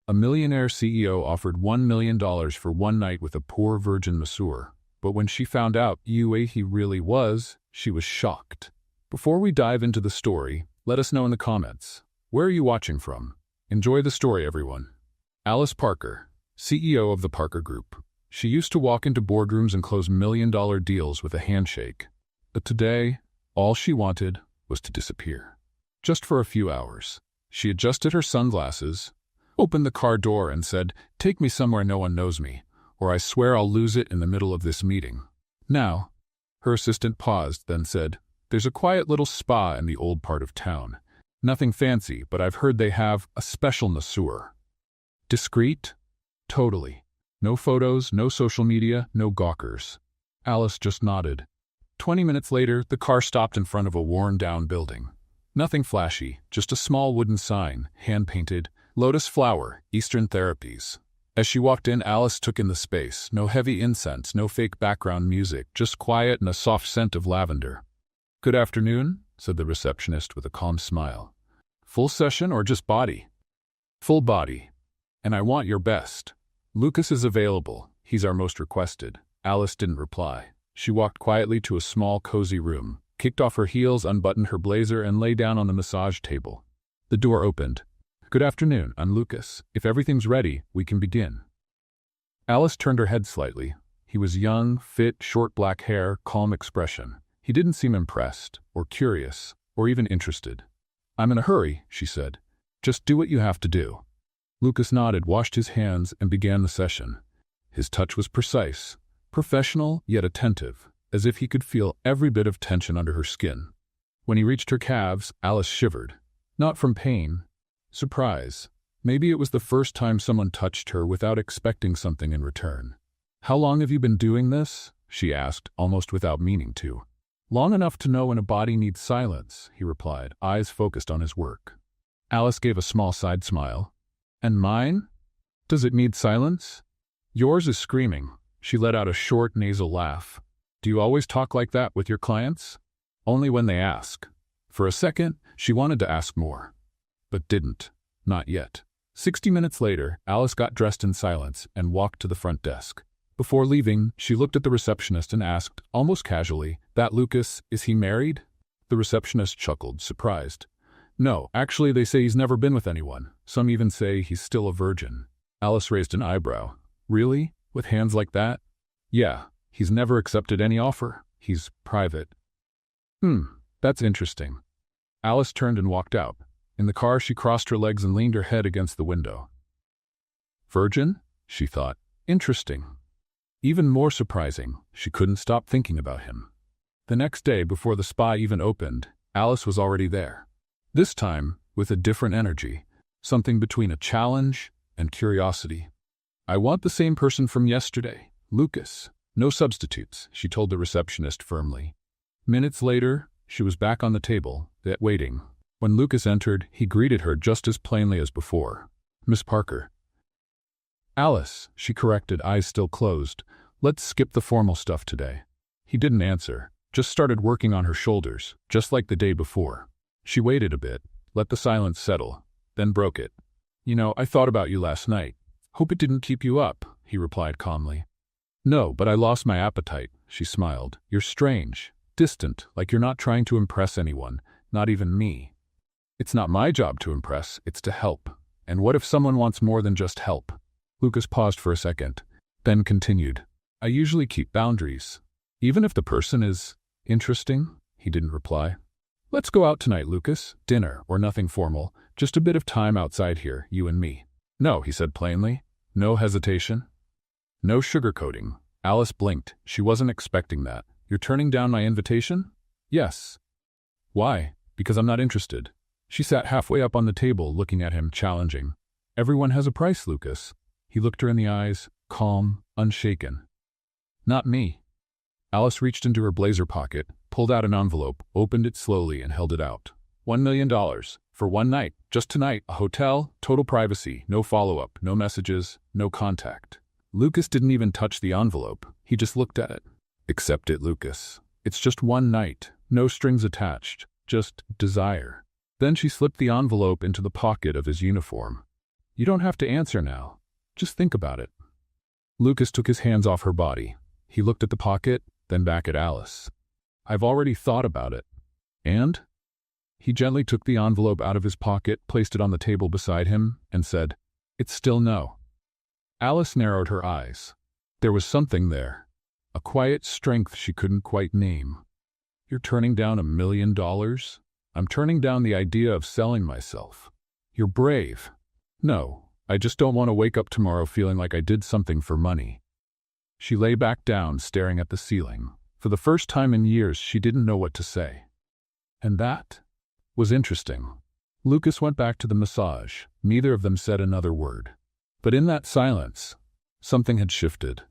A millionaire CEO offered $1 million for one night with a poor virgin masseur, but when she found out who he really was, she was shocked. Before we dive into the story, let us know in the comments. Where are you watching from? Enjoy the story, everyone. Alice Parker, CEO of the Parker Group. She used to walk into boardrooms and close million-dollar deals with a handshake. But today, all she wanted was to disappear. Just for a few hours. She adjusted her sunglasses, opened the car door and said, "Take me somewhere no one knows me, or I swear I'll lose it in the middle of this meeting." Now, her assistant paused, then said, "There's a quiet little spa in the old part of town. Nothing fancy, but I've heard they have a special masseur." Discreet? Totally. No photos, no social media, no gawkers. Alice just nodded. 20 minutes later, the car stopped in front of a worn-down building. Nothing flashy, just a small wooden sign, hand-painted, "Lotus Flower, Eastern Therapies." As she walked in, Alice took in the space. No heavy incense, no fake background music, just quiet and a soft scent of lavender. "Good afternoon," said the receptionist with a calm smile. "Full session or just body?" "Full body. And I want your best. Lucas is available. He's our most requested." Alice didn't reply. She walked quietly to a small, cozy room, kicked off her heels, unbuttoned her blazer, and lay down on the massage table. The door opened. "Good afternoon, I'm Lucas. If everything's ready, we can begin." Alice turned her head slightly. He was young, fit, short black hair, calm expression. He didn't seem impressed, or curious, or even interested. "I'm in a hurry," she said. "Just do what you have to do." Lucas nodded, washed his hands, and began the session. His touch was precise, professional yet attentive, as if he could feel every bit of tension under her skin. When he reached her calves, Alice shivered. Not from pain. Surprise. Maybe it was the first time someone touched her without expecting something in return. "How long have you been doing this?" she asked, almost without meaning to. "Long enough to know when a body needs silence," he replied, eyes focused on his work. Alice gave a small side smile. "And mine? Does it need silence?" "Yours is screaming." She let out a short, nasal laugh. "Do you always talk like that with your clients?" "Only when they ask." For a second, she wanted to ask more, but didn't. Not yet. 60 minutes later, Alice got dressed in silence and walked to the front desk. Before leaving, she looked at the receptionist and asked, almost casually, "That Lucas, is he married?" The receptionist chuckled, surprised. "No, actually they say he's never been with anyone. Some even say he's still a virgin." Alice raised an eyebrow. "Really? With hands like that?" "Yeah, he's never accepted any offer. He's private." That's interesting." Alice turned and walked out. In the car, she crossed her legs and leaned her head against the window. "Virgin?" she thought. "Interesting." Even more surprising, she couldn't stop thinking about him. The next day, before the spa even opened, Alice was already there. This time, with a different energy, something between a challenge and curiosity. "I want the same person from yesterday, Lucas. No substitutes," she told the receptionist firmly. Minutes later, she was back on the table, waiting. When Lucas entered, he greeted her just as plainly as before. "Miss Parker." "Alice," she corrected, eyes still closed. "Let's skip the formal stuff today." He didn't answer, just started working on her shoulders, just like the day before. She waited a bit, let the silence settle, then broke it. "You know, I thought about you last night. Hope it didn't keep you up," he replied calmly. "No, but I lost my appetite," she smiled. "You're strange, distant, like you're not trying to impress anyone, not even me." "It's not my job to impress, it's to help. And what if someone wants more than just help?" Lucas paused for a second, then continued. "I usually keep boundaries. Even if the person is interesting." He didn't reply. "Let's go out tonight, Lucas. Dinner, or nothing formal. Just a bit of time outside here, you and me." "No," he said plainly. No hesitation. No sugarcoating. Alice blinked. She wasn't expecting that. "You're turning down my invitation?" "Yes." "Why?" "Because I'm not interested." She sat halfway up on the table, looking at him, challenging. "Everyone has a price, Lucas." He looked her in the eyes, calm, unshaken. "Not me." Alice reached into her blazer pocket, pulled out an envelope, opened it slowly, and held it out. $1 million. For one night. Just tonight. A hotel, total privacy, no follow-up, no messages, no contact. Lucas didn't even touch the envelope. He just looked at it. "Accept it, Lucas. It's just one night. No strings attached. Just desire." Then she slipped the envelope into the pocket of his uniform. You don't have to answer now. Just think about it. Lucas took his hands off her body. He looked at the pocket, then back at Alice. I've already thought about it. And? He gently took the envelope out of his pocket, placed it on the table beside him, and said, It's still no. Alice narrowed her eyes. There was something there. A quiet strength she couldn't quite name. You're turning down $1 million? I'm turning down the idea of selling myself. You're brave. No, I just don't want to wake up tomorrow feeling like I did something for money. She lay back down, staring at the ceiling. For the first time in years, she didn't know what to say. And that was interesting. Lucas went back to the massage. Neither of them said another word. But in that silence, something had shifted.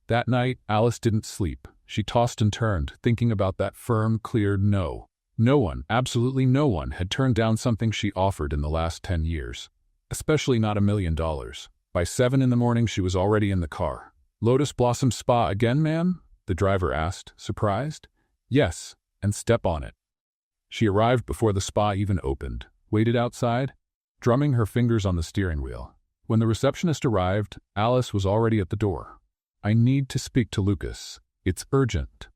That night, Alice didn't sleep. She tossed and turned, thinking about that firm, clear no. No one, absolutely no one, had turned down something she offered in the last 10 years. Especially not $1 million. By 7 in the morning, she was already in the car. Lotus Blossom Spa again, ma'am? The driver asked, surprised. Yes, and step on it. She arrived before the spa even opened, waited outside, drumming her fingers on the steering wheel. When the receptionist arrived, Alice was already at the door. I need to speak to Lucas. It's urgent.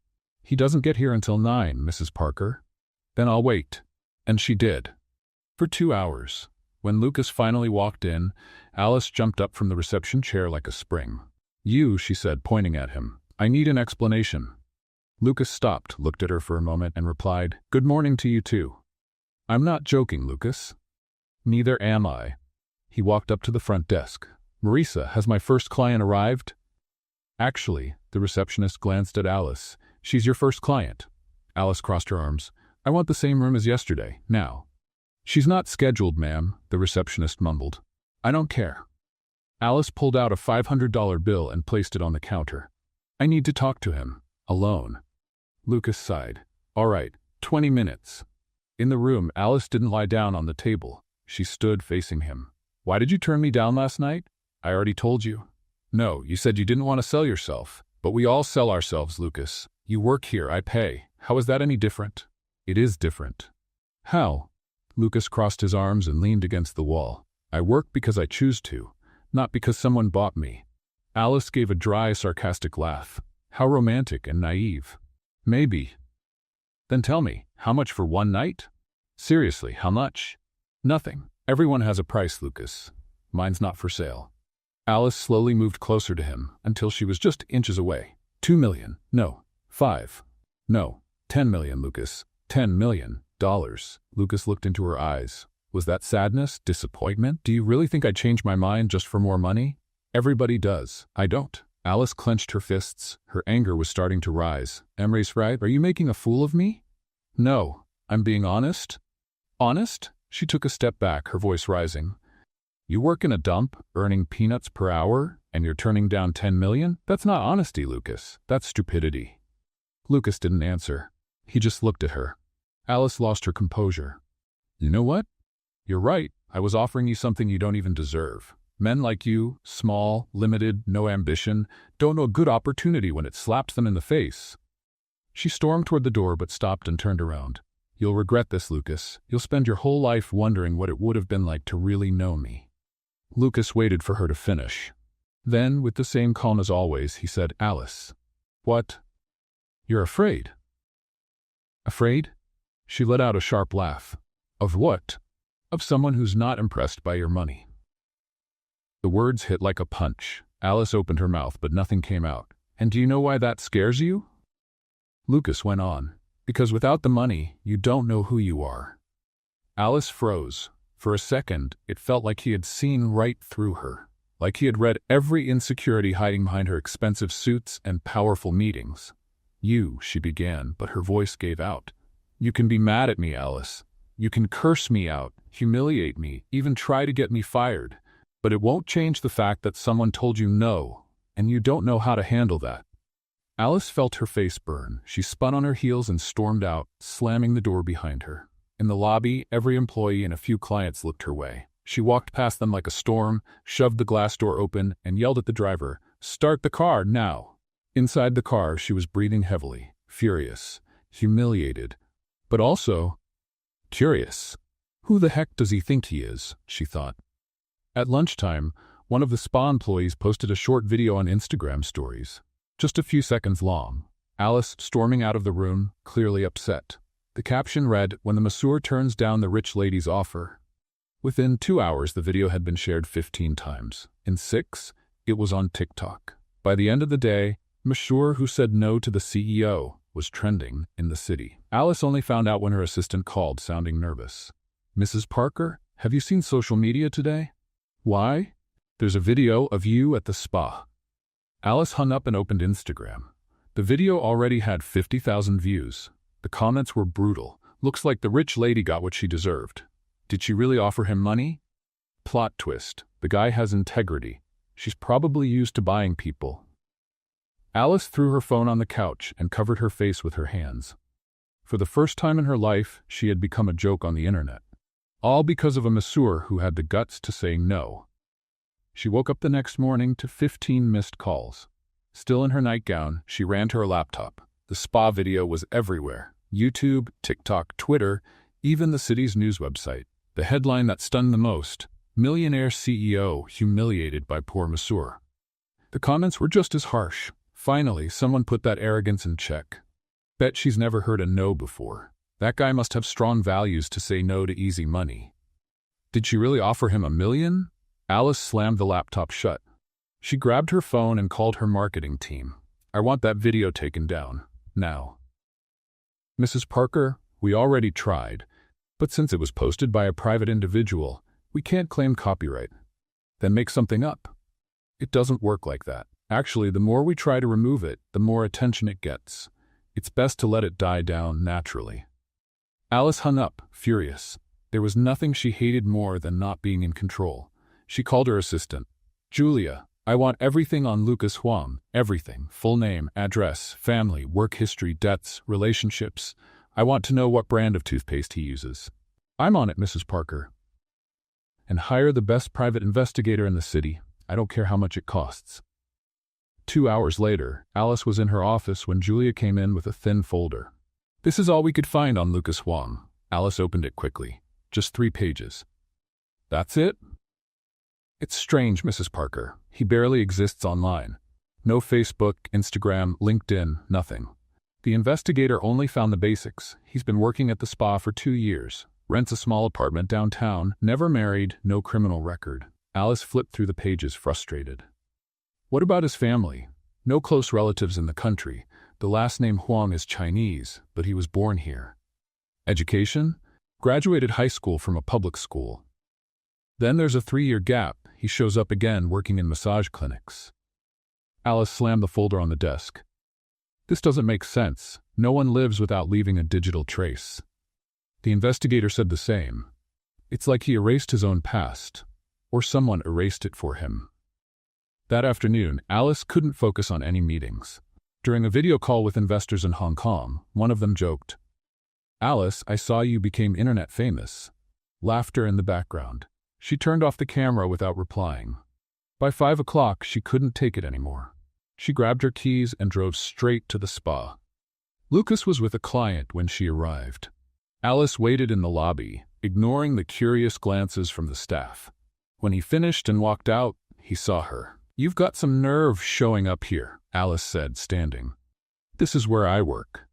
He doesn't get here until 9, Mrs. Parker. Then I'll wait. And she did. For 2 hours. When Lucas finally walked in, Alice jumped up from the reception chair like a spring. You, she said, pointing at him. I need an explanation. Lucas stopped, looked at her for a moment, and replied, Good morning to you too. I'm not joking, Lucas. Neither am I. He walked up to the front desk. Marisa, has my first client arrived? Actually, the receptionist glanced at Alice. She's your first client. Alice crossed her arms. I want the same room as yesterday, now. She's not scheduled, ma'am, the receptionist mumbled. I don't care. Alice pulled out a $500 bill and placed it on the counter. I need to talk to him. Alone. Lucas sighed. All right, 20 minutes. In the room, Alice didn't lie down on the table. She stood facing him. Why did you turn me down last night? I already told you. No, you said you didn't want to sell yourself. But we all sell ourselves, Lucas. You work here, I pay. How is that any different? It is different. How? Lucas crossed his arms and leaned against the wall. I work because I choose to, not because someone bought me. Alice gave a dry, sarcastic laugh. How romantic and naive. Maybe. Then tell me, how much for one night? Seriously, how much? Nothing. Everyone has a price, Lucas. Mine's not for sale. Alice slowly moved closer to him until she was just inches away. 2 million. No. 5. No. 10 million, Lucas. $10 million. Lucas looked into her eyes. Was that sadness? Disappointment? Do you really think I'd change my mind just for more money? Everybody does. I don't. Alice clenched her fists. Her anger was starting to rise. Emery's right. Are you making a fool of me? No. I'm being honest. Honest? She took a step back, her voice rising. You work in a dump, earning peanuts per hour, and you're turning down 10 million? That's not honesty, Lucas. That's stupidity. Lucas didn't answer. He just looked at her. Alice lost her composure. You know what? You're right. I was offering you something you don't even deserve. Men like you, small, limited, no ambition, don't know a good opportunity when it slaps them in the face. She stormed toward the door but stopped and turned around. You'll regret this, Lucas. You'll spend your whole life wondering what it would have been like to really know me. Lucas waited for her to finish. Then, with the same calm as always, he said, Alice. What? You're afraid. Afraid? She let out a sharp laugh. Of what? Of someone who's not impressed by your money. The words hit like a punch. Alice opened her mouth, but nothing came out. And do you know why that scares you? Lucas went on. Because without the money, you don't know who you are. Alice froze. For a second, it felt like he had seen right through her. Like he had read every insecurity hiding behind her expensive suits and powerful meetings. You, she began, but her voice gave out. You can be mad at me, Alice. You can curse me out, humiliate me, even try to get me fired. But it won't change the fact that someone told you no, and you don't know how to handle that. Alice felt her face burn. She spun on her heels and stormed out, slamming the door behind her. In the lobby, every employee and a few clients looked her way. She walked past them like a storm, shoved the glass door open, and yelled at the driver, Start the car, now! Inside the car, she was breathing heavily, furious, humiliated, but also curious. Who the heck does he think he is, she thought. At lunchtime, one of the spa employees posted a short video on Instagram stories, just a few seconds long. Alice storming out of the room, clearly upset. The caption read, "When the masseur turns down the rich lady's offer." Within 2 hours, the video had been shared 15 times. In 6, it was on TikTok. By the end of the day, Masseur who said no to the CEO was trending in the city. Alice only found out when her assistant called, sounding nervous. "Mrs. Parker, have you seen social media today?" "Why?" "There's a video of you at the spa." Alice hung up and opened Instagram. The video already had 50,000 views. The comments were brutal. "Looks like the rich lady got what she deserved. Did she really offer him money?" Plot twist. The guy has integrity. She's probably used to buying people. Alice threw her phone on the couch and covered her face with her hands. For the first time in her life, she had become a joke on the internet. All because of a masseur who had the guts to say no. She woke up the next morning to 15 missed calls. Still in her nightgown, she ran to her laptop. The spa video was everywhere. YouTube, TikTok, Twitter, even the city's news website. The headline that stunned the most: Millionaire CEO humiliated by poor masseur. The comments were just as harsh. Finally, someone put that arrogance in check. Bet she's never heard a no before. That guy must have strong values to say no to easy money. Did she really offer him $1 million? Alice slammed the laptop shut. She grabbed her phone and called her marketing team. "I want that video taken down. Now." "Mrs. Parker, we already tried, but since it was posted by a private individual, we can't claim copyright." "Then make something up." "It doesn't work like that. Actually, the more we try to remove it, the more attention it gets. It's best to let it die down naturally." Alice hung up, furious. There was nothing she hated more than not being in control. She called her assistant. "Julia, I want everything on Lucas Huang. Everything. Full name, address, family, work history, debts, relationships. I want to know what brand of toothpaste he uses." "I'm on it, Mrs. Parker." "And hire the best private investigator in the city. I don't care how much it costs." 2 hours later, Alice was in her office when Julia came in with a thin folder. "This is all we could find on Lucas Huang." Alice opened it quickly. Just 3 pages. "That's it?" "It's strange, Mrs. Parker. He barely exists online. No Facebook, Instagram, LinkedIn, nothing. The investigator only found the basics. He's been working at the spa for 2 years. Rents a small apartment downtown. Never married, no criminal record." Alice flipped through the pages, frustrated. "What about his family? No close relatives in the country. The last name Huang is Chinese, but he was born here. Education? Graduated high school from a public school. Then there's a 3-year gap. He shows up again working in massage clinics." Alice slammed the folder on the desk. "This doesn't make sense. No one lives without leaving a digital trace." The investigator said the same. "It's like he erased his own past, or someone erased it for him." That afternoon, Alice couldn't focus on any meetings. During a video call with investors in Hong Kong, one of them joked, "Alice, I saw you became internet famous." Laughter in the background. She turned off the camera without replying. By 5 o'clock, she couldn't take it anymore. She grabbed her keys and drove straight to the spa. Lucas was with a client when she arrived. Alice waited in the lobby, ignoring the curious glances from the staff. When he finished and walked out, he saw her. "You've got some nerve showing up here," Alice said, standing. "This is where I work."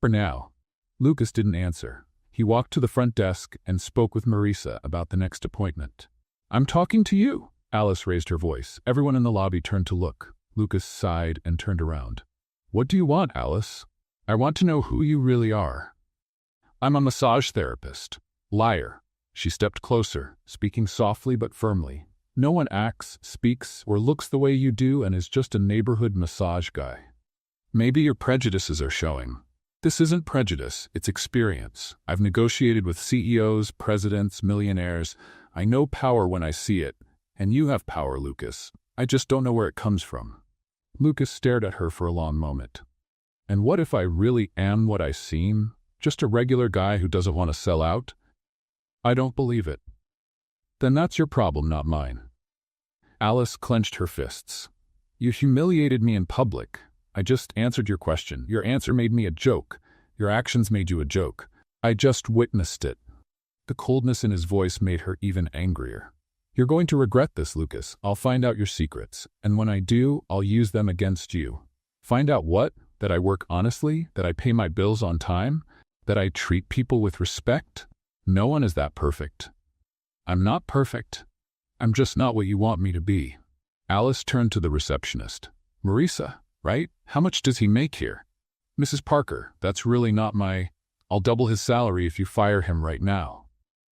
"For now." Lucas didn't answer. He walked to the front desk and spoke with Marisa about the next appointment. "I'm talking to you." Alice raised her voice. Everyone in the lobby turned to look. Lucas sighed and turned around. "What do you want, Alice?" "I want to know who you really are." "I'm a massage therapist." "Liar." She stepped closer, speaking softly but firmly. "No one acts, speaks, or looks the way you do and is just a neighborhood massage guy. Maybe your prejudices are showing." "This isn't prejudice, it's experience. I've negotiated with CEOs, presidents, millionaires. I know power when I see it. And you have power, Lucas. I just don't know where it comes from." Lucas stared at her for a long moment. "And what if I really am what I seem? Just a regular guy who doesn't want to sell out?" "I don't believe it." "Then that's your problem, not mine." Alice clenched her fists. "You humiliated me in public. I just answered your question. Your answer made me a joke. Your actions made you a joke. I just witnessed it." The coldness in his voice made her even angrier. You're going to regret this, Lucas. I'll find out your secrets, and when I do, I'll use them against you. Find out what? That I work honestly? That I pay my bills on time? That I treat people with respect? No one is that perfect. I'm not perfect. I'm just not what you want me to be. Alice turned to the receptionist. Marisa, right? How much does he make here? Mrs. Parker, that's really not my... I'll double his salary if you fire him right now.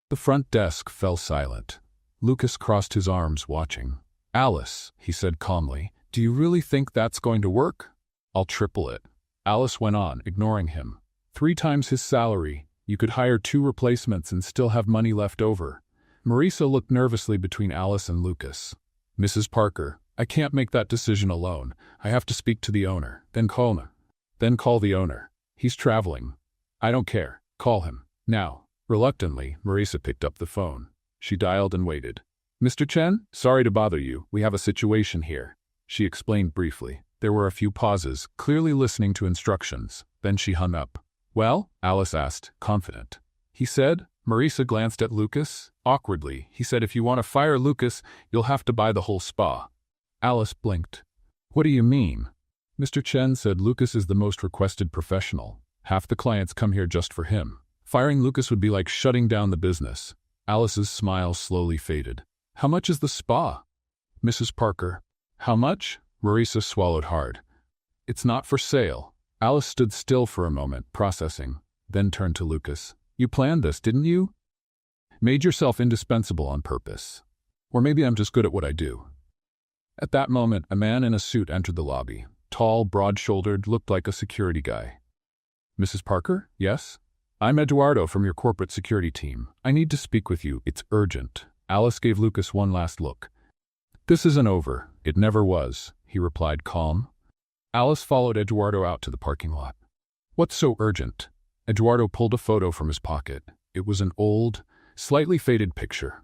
The front desk fell silent. Lucas crossed his arms, watching. Alice, he said calmly, do you really think that's going to work? I'll triple it. Alice went on, ignoring him. 3 times his salary. You could hire 2 replacements and still have money left over. Marisa looked nervously between Alice and Lucas. Mrs. Parker, I can't make that decision alone. I have to speak to the owner. Then call the owner. He's traveling. I don't care. Call him. Now. Reluctantly, Marisa picked up the phone. She dialed and waited. Mr. Chen, sorry to bother you. We have a situation here. She explained briefly. There were a few pauses, clearly listening to instructions. Then she hung up. Well? Alice asked, confident. He said. Marisa glanced at Lucas. Awkwardly, he said if you want to fire Lucas, you'll have to buy the whole spa. Alice blinked. What do you mean? Mr. Chen said Lucas is the most requested professional. Half the clients come here just for him. Firing Lucas would be like shutting down the business. Alice's smile slowly faded. How much is the spa? Mrs. Parker. How much? Marisa swallowed hard. It's not for sale. Alice stood still for a moment, processing, then turned to Lucas. You planned this, didn't you? Made yourself indispensable on purpose. Or maybe I'm just good at what I do. At that moment, a man in a suit entered the lobby. Tall, broad-shouldered, looked like a security guy. Mrs. Parker? Yes? I'm Eduardo from your corporate security team. I need to speak with you. It's urgent. Alice gave Lucas one last look. This isn't over. It never was, he replied, calm. Alice followed Eduardo out to the parking lot. What's so urgent? Eduardo pulled a photo from his pocket. It was an old, slightly faded picture.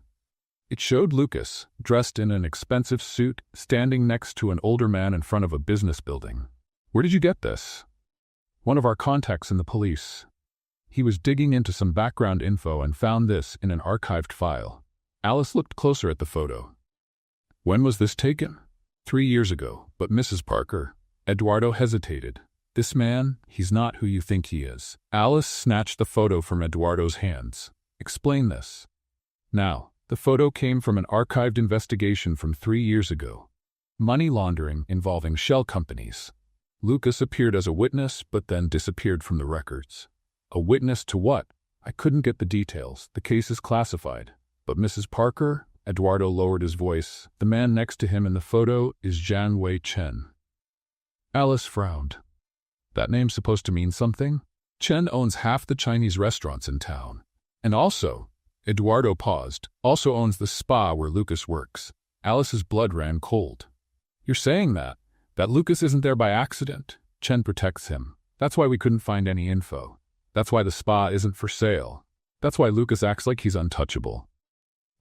It showed Lucas, dressed in an expensive suit, standing next to an older man in front of a business building. Where did you get this? One of our contacts in the police. He was digging into some background info and found this in an archived file. Alice looked closer at the photo. When was this taken? 3 years ago, but Mrs. Parker. Eduardo hesitated. This man, he's not who you think he is. Alice snatched the photo from Eduardo's hands. Explain this. Now, the photo came from an archived investigation from 3 years ago. Money laundering involving shell companies. Lucas appeared as a witness, but then disappeared from the records. A witness to what? I couldn't get the details. The case is classified. But Mrs. Parker? Eduardo lowered his voice. The man next to him in the photo is Jian Wei Chen. Alice frowned. That name's supposed to mean something? Chen owns half the Chinese restaurants in town. And also, Eduardo paused, also owns the spa where Lucas works. Alice's blood ran cold. You're saying that Lucas isn't there by accident? Chen protects him. That's why we couldn't find any info. That's why the spa isn't for sale. That's why Lucas acts like he's untouchable.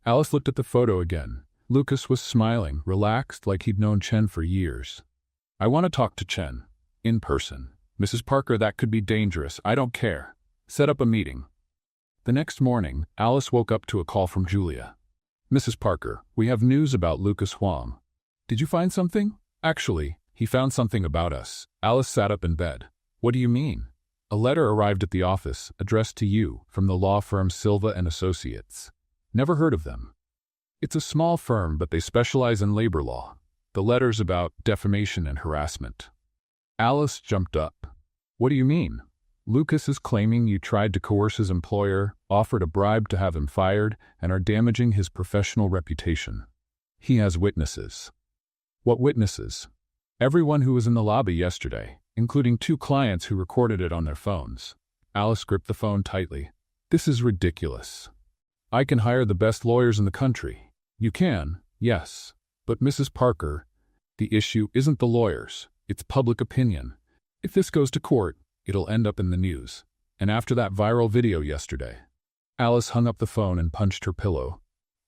Alice looked at the photo again. Lucas was smiling, relaxed, like he'd known Chen for years. I want to talk to Chen. In person. Mrs. Parker, that could be dangerous. I don't care. Set up a meeting. The next morning, Alice woke up to a call from Julia. Mrs. Parker, we have news about Lucas Huang. Did you find something? Actually, he found something about us. Alice sat up in bed. What do you mean? A letter arrived at the office, addressed to you, from the law firm Silva and Associates. Never heard of them. It's a small firm, but they specialize in labor law. The letter's about defamation and harassment. Alice jumped up. What do you mean? Lucas is claiming you tried to coerce his employer, offered a bribe to have him fired, and are damaging his professional reputation. He has witnesses. What witnesses? Everyone who was in the lobby yesterday, including 2 clients who recorded it on their phones. Alice gripped the phone tightly. This is ridiculous. I can hire the best lawyers in the country. You can, yes. But Mrs. Parker, the issue isn't the lawyers, it's public opinion. If this goes to court, it'll end up in the news. And after that viral video yesterday. Alice hung up the phone and punched her pillow.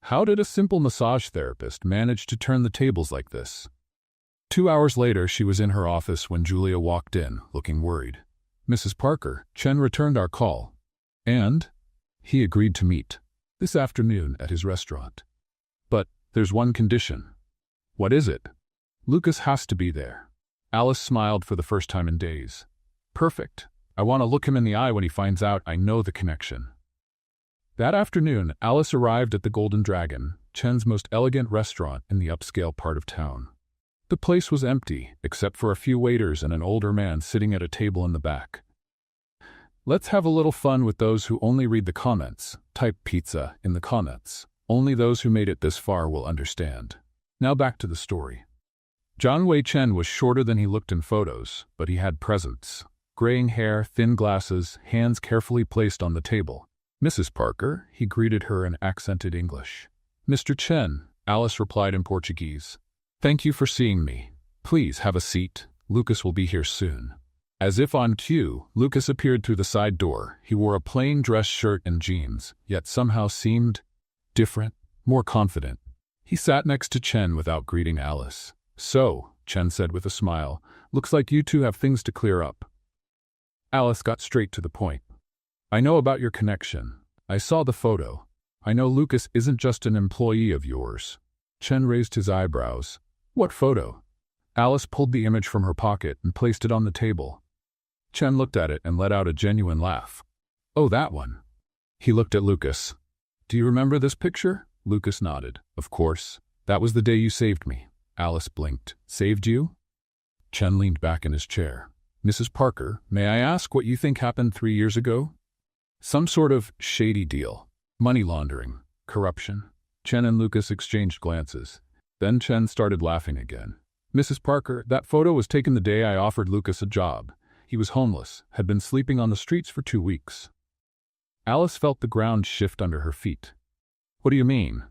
How did a simple massage therapist manage to turn the tables like this? 2 hours later, she was in her office when Julia walked in, looking worried. Mrs. Parker, Chen returned our call. And? He agreed to meet. This afternoon at his restaurant. But, There's one condition. What is it? Lucas has to be there. Alice smiled for the first time in days. Perfect. I want to look him in the eye when he finds out I know the connection. That afternoon, Alice arrived at the Golden Dragon, Chen's most elegant restaurant in the upscale part of town. The place was empty, except for a few waiters and an older man sitting at a table in the back. Let's have a little fun with those who only read the comments. Type pizza in the comments. Only those who made it this far will understand. Now back to the story. Zhang Wei Chen was shorter than he looked in photos, but he had presence. Graying hair, thin glasses, hands carefully placed on the table. Mrs. Parker, he greeted her in accented English. Mr. Chen, Alice replied in Portuguese. Thank you for seeing me. Please have a seat. Lucas will be here soon. As if on cue, Lucas appeared through the side door. He wore a plain dress shirt and jeans, yet somehow seemed different, more confident. He sat next to Chen without greeting Alice. So, Chen said with a smile, looks like you two have things to clear up. Alice got straight to the point. I know about your connection. I saw the photo. I know Lucas isn't just an employee of yours. Chen raised his eyebrows. What photo? Alice pulled the image from her pocket and placed it on the table. Chen looked at it and let out a genuine laugh. Oh, that one. He looked at Lucas. Do you remember this picture? Lucas nodded. Of course. That was the day you saved me. Alice blinked. Saved you? Chen leaned back in his chair. Mrs. Parker, may I ask what you think happened 3 years ago? Some sort of shady deal. Money laundering. Corruption. Chen and Lucas exchanged glances. Then Chen started laughing again. Mrs. Parker, that photo was taken the day I offered Lucas a job. He was homeless, had been sleeping on the streets for 2 weeks. Alice felt the ground shift under her feet. What do you mean?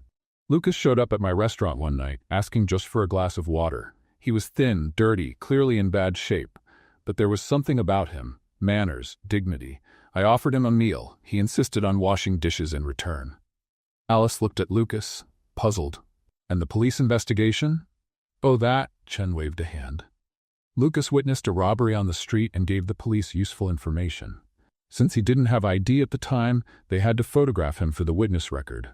Lucas showed up at my restaurant one night, asking just for a glass of water. He was thin, dirty, clearly in bad shape. But there was something about him, manners, dignity. I offered him a meal. He insisted on washing dishes in return. Alice looked at Lucas, puzzled. And the police investigation? Oh, that, Chen waved a hand. Lucas witnessed a robbery on the street and gave the police useful information. Since he didn't have ID at the time, they had to photograph him for the witness record.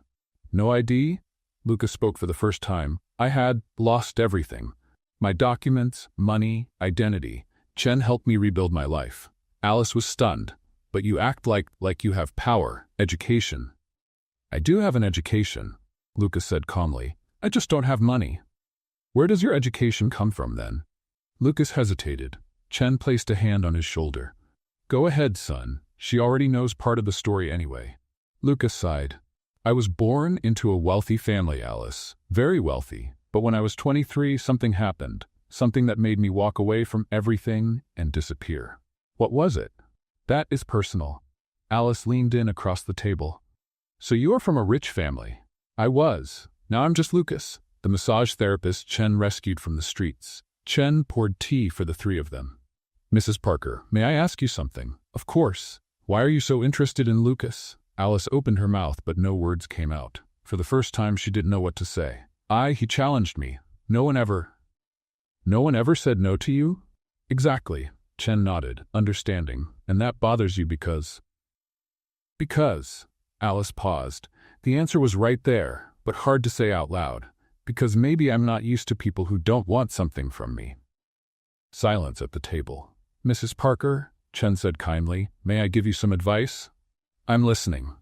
No ID? Lucas spoke for the first time. I had lost everything. My documents, money, identity. Chen helped me rebuild my life. Alice was stunned. But you act like you have power, education. I do have an education, Lucas said calmly. I just don't have money. Where does your education come from then? Lucas hesitated. Chen placed a hand on his shoulder. Go ahead, son. She already knows part of the story anyway. Lucas sighed. I was born into a wealthy family, Alice. Very wealthy. But when I was 23, something happened. Something that made me walk away from everything and disappear. What was it? That is personal. Alice leaned in across the table. So you are from a rich family. I was. Now I'm just Lucas, the massage therapist Chen rescued from the streets. Chen poured tea for the 3 of them. Mrs. Parker, may I ask you something? Of course. Why are you so interested in Lucas? Alice opened her mouth, but no words came out. For the first time, she didn't know what to say. He challenged me. No one ever said no to you? Exactly. Chen nodded, understanding. And that bothers you because... Because... Alice paused. The answer was right there, but hard to say out loud. Because maybe I'm not used to people who don't want something from me. Silence at the table. Mrs. Parker, Chen said kindly, may I give you some advice? I'm listening.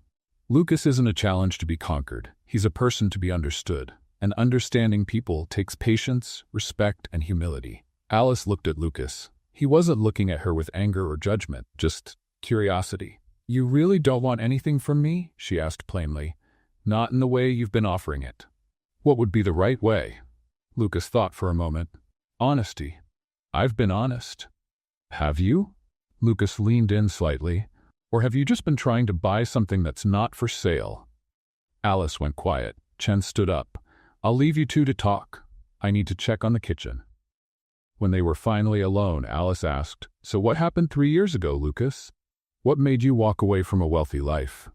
Lucas isn't a challenge to be conquered. He's a person to be understood. And understanding people takes patience, respect, and humility. Alice looked at Lucas. He wasn't looking at her with anger or judgment, just curiosity. You really don't want anything from me? She asked plainly. Not in the way you've been offering it. What would be the right way? Lucas thought for a moment. Honesty. I've been honest. Have you? Lucas leaned in slightly. Or have you just been trying to buy something that's not for sale? Alice went quiet. Chen stood up. I'll leave you two to talk. I need to check on the kitchen. When they were finally alone, Alice asked, So what happened 3 years ago, Lucas? What made you walk away from a wealthy life?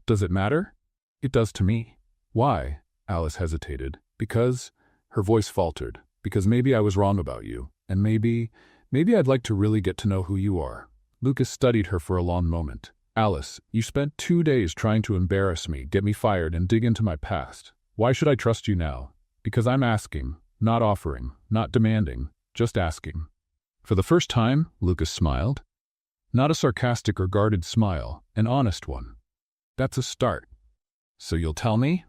Does it matter? It does to me. Why? Alice hesitated. Because, her voice faltered, because maybe I was wrong about you, and maybe I'd like to really get to know who you are. Lucas studied her for a long moment. Alice, you spent 2 days trying to embarrass me, get me fired, and dig into my past. Why should I trust you now? Because I'm asking, not offering, not demanding, just asking. For the first time, Lucas smiled. Not a sarcastic or guarded smile, an honest one. That's a start. So you'll tell me?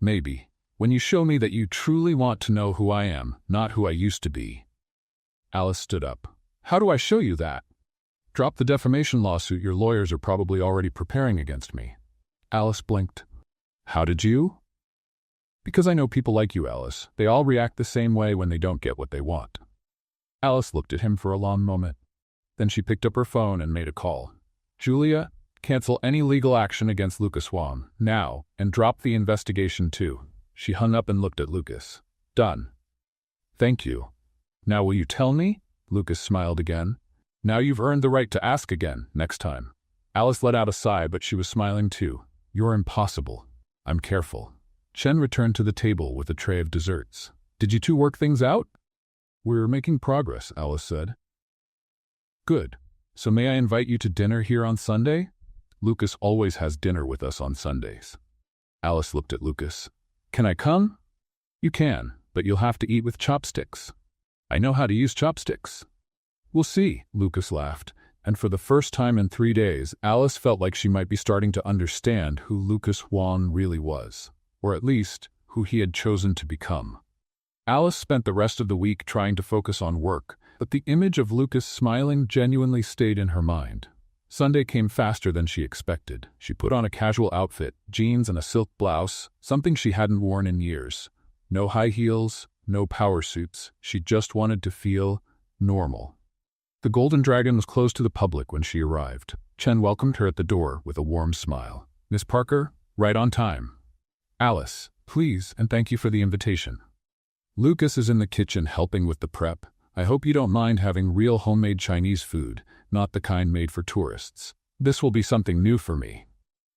Maybe. When you show me that you truly want to know who I am, not who I used to be. Alice stood up. How do I show you that? Drop the defamation lawsuit your lawyers are probably already preparing against me. Alice blinked. How did you? Because I know people like you, Alice. They all react the same way when they don't get what they want. Alice looked at him for a long moment. Then she picked up her phone and made a call. Julia, cancel any legal action against Lucas Wong, now, and drop the investigation too. She hung up and looked at Lucas. Done. Thank you. Now will you tell me? Lucas smiled again. Now you've earned the right to ask again, next time. Alice let out a sigh, but she was smiling too. You're impossible. I'm careful. Chen returned to the table with a tray of desserts. Did you two work things out? We're making progress, Alice said. Good. So may I invite you to dinner here on Sunday? Lucas always has dinner with us on Sundays. Alice looked at Lucas. Can I come? You can, but you'll have to eat with chopsticks. I know how to use chopsticks. We'll see, Lucas laughed, and for the first time in 3 days, Alice felt like she might be starting to understand who Lucas Wong really was, or at least, who he had chosen to become. Alice spent the rest of the week trying to focus on work, but the image of Lucas smiling genuinely stayed in her mind. Sunday came faster than she expected. She put on a casual outfit, jeans and a silk blouse, something she hadn't worn in years. No high heels, no power suits. She just wanted to feel normal. The Golden Dragon was closed to the public when she arrived. Chen welcomed her at the door with a warm smile. Miss Parker, right on time. Alice, please, and thank you for the invitation. Lucas is in the kitchen helping with the prep. I hope you don't mind having real homemade Chinese food, not the kind made for tourists. This will be something new for me.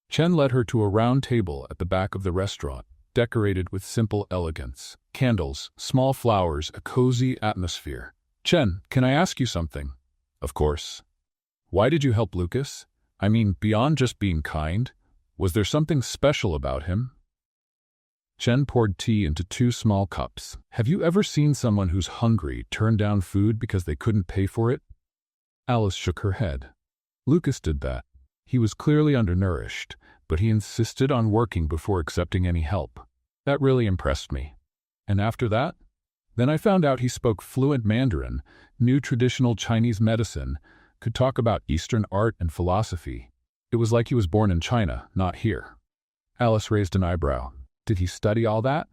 Chen led her to a round table at the back of the restaurant, decorated with simple elegance. Candles, small flowers, a cozy atmosphere. Chen, can I ask you something? Of course. Why did you help Lucas? I mean, beyond just being kind, was there something special about him? Chen poured tea into 2 small cups. Have you ever seen someone who's hungry turn down food because they couldn't pay for it? Alice shook her head. Lucas did that. He was clearly undernourished, but he insisted on working before accepting any help. That really impressed me. And after that? Then I found out he spoke fluent Mandarin, knew traditional Chinese medicine, could talk about Eastern art and philosophy. It was like he was born in China, not here. Alice raised an eyebrow. Did he study all that?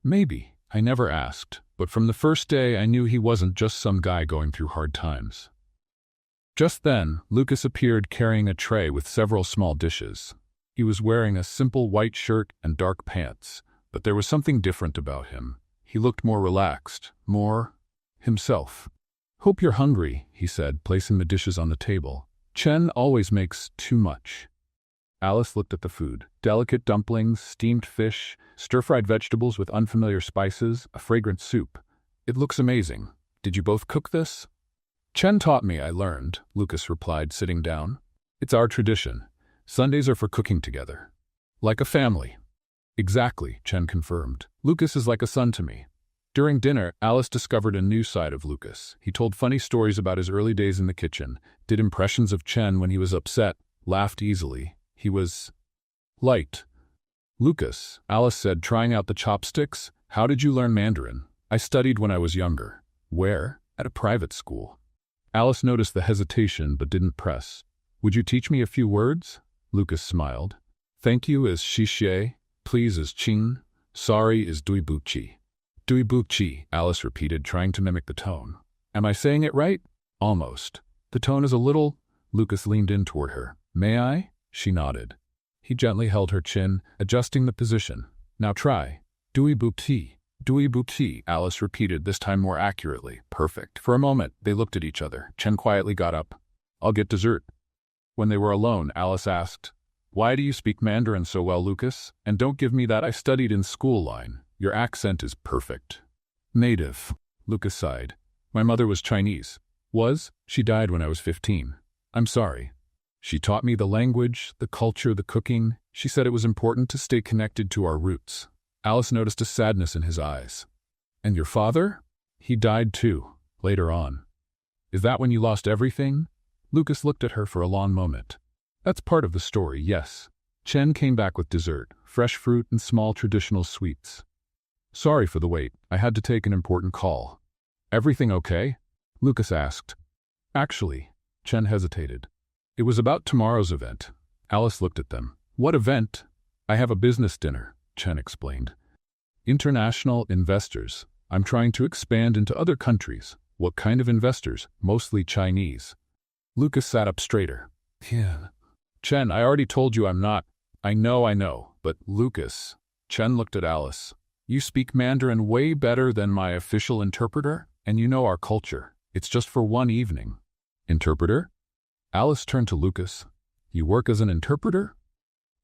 Maybe. I never asked, but from the first day I knew he wasn't just some guy going through hard times. Just then, Lucas appeared carrying a tray with several small dishes. He was wearing a simple white shirt and dark pants, but there was something different about him. He looked more relaxed, more himself. Hope you're hungry, he said, placing the dishes on the table. Chen always makes too much. Alice looked at the food. Delicate dumplings, steamed fish, stir-fried vegetables with unfamiliar spices, a fragrant soup. It looks amazing. Did you both cook this? Chen taught me, I learned, Lucas replied, sitting down. It's our tradition. Sundays are for cooking together. Like a family. Exactly, Chen confirmed. Lucas is like a son to me. During dinner, Alice discovered a new side of Lucas. He told funny stories about his early days in the kitchen, did impressions of Chen when he was upset, laughed easily. He was light. Lucas, Alice said, trying out the chopsticks. How did you learn Mandarin? I studied when I was younger. Where? At a private school. Alice noticed the hesitation but didn't press. Would you teach me a few words? Lucas smiled. Thank you is xie, please is qing, sorry is dui bu qi. Dui bu qi, Alice repeated, trying to mimic the tone. Am I saying it right? Almost. The tone is a little. Lucas leaned in toward her. May I? She nodded. He gently held her chin, adjusting the position. Now try. Dui bu qi. Dui bu qi, Alice repeated, this time more accurately. Perfect. For a moment, they looked at each other. Chen quietly got up. I'll get dessert. When they were alone, Alice asked, Why do you speak Mandarin so well, Lucas? And don't give me that I studied in school line. Your accent is perfect. Native. Lucas sighed. My mother was Chinese. Was? She died when I was 15. I'm sorry. She taught me the language, the culture, the cooking. She said it was important to stay connected to our roots. Alice noticed a sadness in his eyes. And your father? He died too, later on. Is that when you lost everything? Lucas looked at her for a long moment. That's part of the story, yes. Chen came back with dessert, fresh fruit and small traditional sweets. Sorry for the wait, I had to take an important call. Everything okay? Lucas asked. Actually, Chen hesitated. It was about tomorrow's event. Alice looked at them. What event? I have a business dinner, Chen explained. International investors. I'm trying to expand into other countries. What kind of investors? Mostly Chinese. Lucas sat up straighter. Yeah. Chen, I already told you I'm not. I know, but Lucas. Chen looked at Alice. You speak Mandarin way better than my official interpreter, and you know our culture. It's just for one evening. Interpreter? Alice turned to Lucas. You work as an interpreter?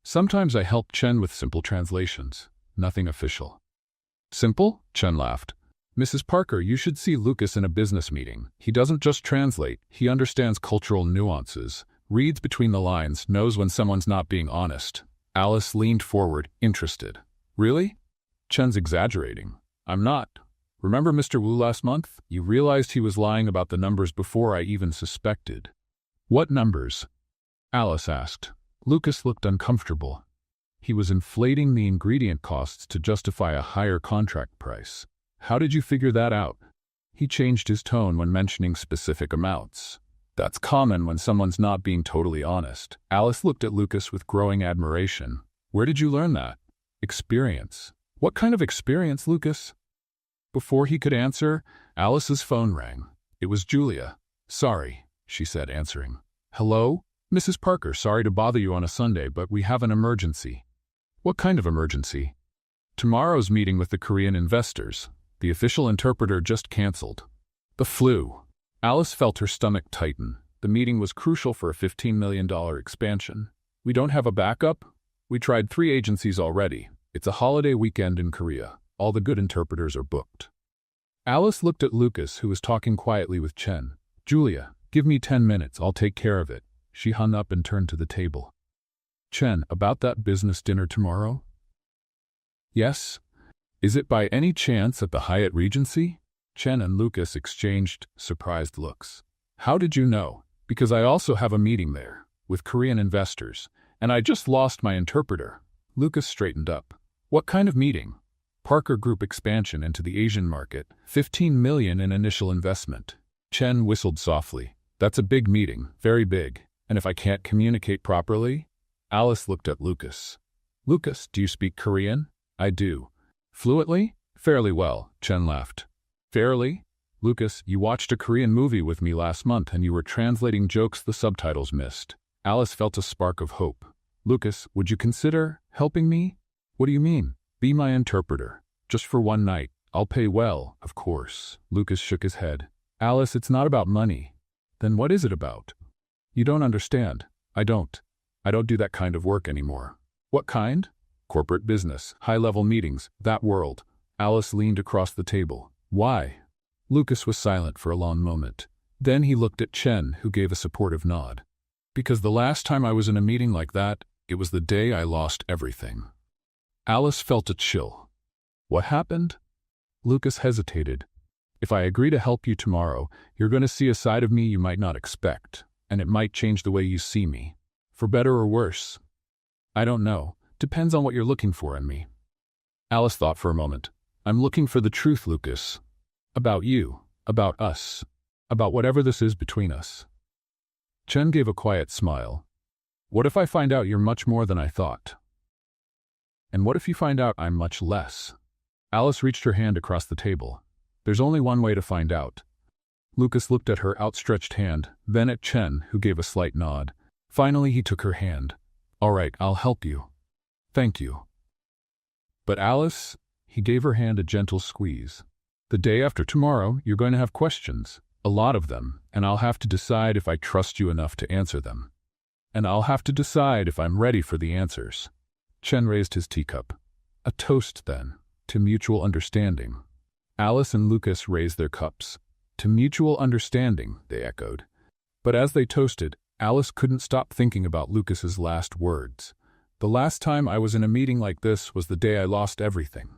Sometimes I help Chen with simple translations. Nothing official. Simple? Chen laughed. Mrs. Parker, you should see Lucas in a business meeting. He doesn't just translate, he understands cultural nuances, reads between the lines, knows when someone's not being honest. Alice leaned forward, interested. Really? Chen's exaggerating. I'm not. Remember Mr. Wu last month? You realized he was lying about the numbers before I even suspected. What numbers? Alice asked. Lucas looked uncomfortable. He was inflating the ingredient costs to justify a higher contract price. How did you figure that out? He changed his tone when mentioning specific amounts. That's common when someone's not being totally honest. Alice looked at Lucas with growing admiration. Where did you learn that? Experience. What kind of experience, Lucas? Before he could answer, Alice's phone rang. It was Julia. Sorry, she said, answering. Hello? Mrs. Parker, sorry to bother you on a Sunday, but we have an emergency. What kind of emergency? Tomorrow's meeting with the Korean investors. The official interpreter just canceled. The flu. Alice felt her stomach tighten. The meeting was crucial for a $15 million expansion. We don't have a backup? We tried 3 agencies already. It's a holiday weekend in Korea. All the good interpreters are booked. Alice looked at Lucas, who was talking quietly with Chen. Julia, give me 10 minutes. I'll take care of it. She hung up and turned to the table. Chen, about that business dinner tomorrow? Yes? Is it by any chance at the Hyatt Regency? Chen and Lucas exchanged surprised looks. How did you know? Because I also have a meeting there, with Korean investors, and I just lost my interpreter. Lucas straightened up. What kind of meeting? Parker Group expansion into the Asian market, $15 million in initial investment. Chen whistled softly. That's a big meeting, very big. And if I can't communicate properly? Alice looked at Lucas. Lucas, do you speak Korean? I do. Fluently? Fairly well, Chen laughed. Fairly? Lucas, you watched a Korean movie with me last month and you were translating jokes the subtitles missed. Alice felt a spark of hope. Lucas, would you consider helping me? What do you mean? Be my interpreter. Just for one night. I'll pay well, of course. Lucas shook his head. Alice, it's not about money. Then what is it about? You don't understand. I don't do that kind of work anymore. What kind? Corporate business, high-level meetings, that world. Alice leaned across the table. Why? Lucas was silent for a long moment. Then he looked at Chen, who gave a supportive nod. Because the last time I was in a meeting like that, it was the day I lost everything. Alice felt a chill. What happened? Lucas hesitated. If I agree to help you tomorrow, you're going to see a side of me you might not expect, and it might change the way you see me. For better or worse. I don't know. Depends on what you're looking for in me. Alice thought for a moment. I'm looking for the truth, Lucas. About you. About us. About whatever this is between us. Chen gave a quiet smile. What if I find out you're much more than I thought? And what if you find out I'm much less? Alice reached her hand across the table. There's only one way to find out. Lucas looked at her outstretched hand, then at Chen, who gave a slight nod. Finally, he took her hand. All right, I'll help you. Thank you. But Alice, he gave her hand a gentle squeeze. The day after tomorrow, you're going to have questions. A lot of them, and I'll have to decide if I trust you enough to answer them. And I'll have to decide if I'm ready for the answers. Chen raised his teacup. A toast, then, to mutual understanding. Alice and Lucas raised their cups. To mutual understanding, they echoed. But as they toasted, Alice couldn't stop thinking about Lucas's last words. The last time I was in a meeting like this was the day I lost everything.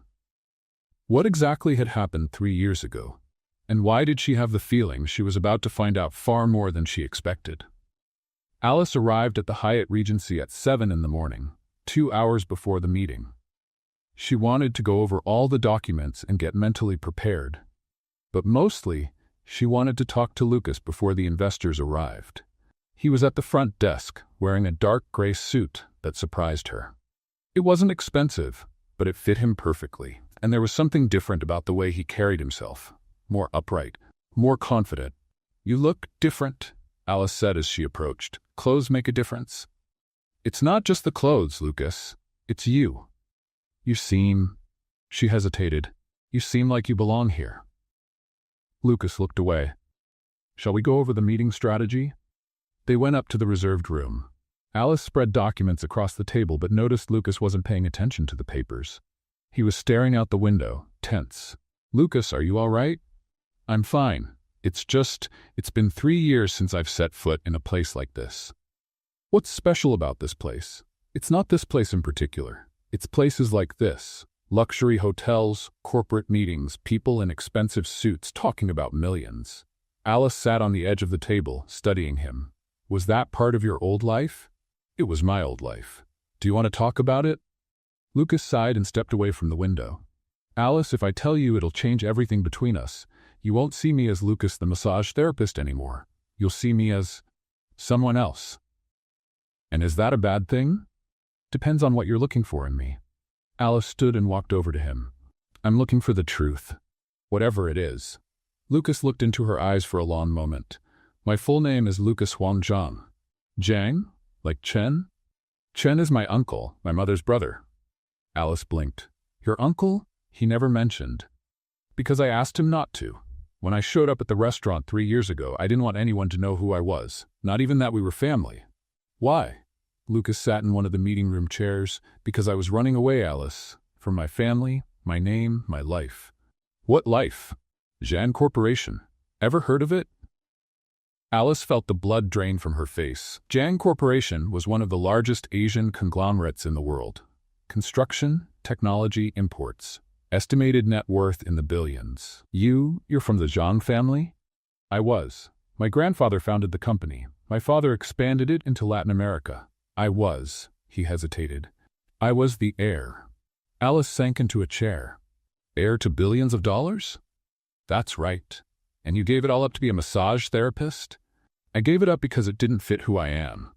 What exactly had happened 3 years ago? And why did she have the feeling she was about to find out far more than she expected? Alice arrived at the Hyatt Regency at 7 in the morning, 2 hours before the meeting. She wanted to go over all the documents and get mentally prepared. But mostly, she wanted to talk to Lucas before the investors arrived. He was at the front desk, wearing a dark gray suit that surprised her. It wasn't expensive, but it fit him perfectly, and there was something different about the way he carried himself. More upright, more confident. "You look different," Alice said as she approached. "Clothes make a difference." "It's not just the clothes, Lucas. It's you. You seem—" She hesitated. "You seem like you belong here." Lucas looked away. "Shall we go over the meeting strategy?" They went up to the reserved room. Alice spread documents across the table but noticed Lucas wasn't paying attention to the papers. He was staring out the window, tense. "Lucas, are you all right?" "I'm fine. It's been 3 years since I've set foot in a place like this." "What's special about this place?" "It's not this place in particular. It's places like this. Luxury hotels, corporate meetings, people in expensive suits talking about millions." Alice sat on the edge of the table, studying him. "Was that part of your old life?" "It was my old life. Do you want to talk about it?" Lucas sighed and stepped away from the window. "Alice, if I tell you it'll change everything between us, you won't see me as Lucas the massage therapist anymore. You'll see me as someone else." "And is that a bad thing?" "Depends on what you're looking for in me." Alice stood and walked over to him. "I'm looking for the truth, whatever it is." Lucas looked into her eyes for a long moment. "My full name is Lucas Huang Zhang." "Zhang? Like Chen?" "Chen is my uncle, my mother's brother." Alice blinked. "Your uncle?" "He never mentioned." "Because I asked him not to. When I showed up at the restaurant 3 years ago, I didn't want anyone to know who I was, not even that we were family." "Why?" Lucas sat in one of the meeting room chairs. "Because I was running away, Alice. From my family, my name, my life." "What life?" "Zhan Corporation. Ever heard of it?" Alice felt the blood drain from her face. Zhan Corporation was one of the largest Asian conglomerates in the world. Construction, technology, imports. Estimated net worth in the billions. You're from the Zhang family?" "I was. My grandfather founded the company. My father expanded it into Latin America." He hesitated. "I was the heir." Alice sank into a chair. "Heir to billions of dollars?" "That's right. And you gave it all up to be a massage therapist?" "I gave it up because it didn't fit who I am."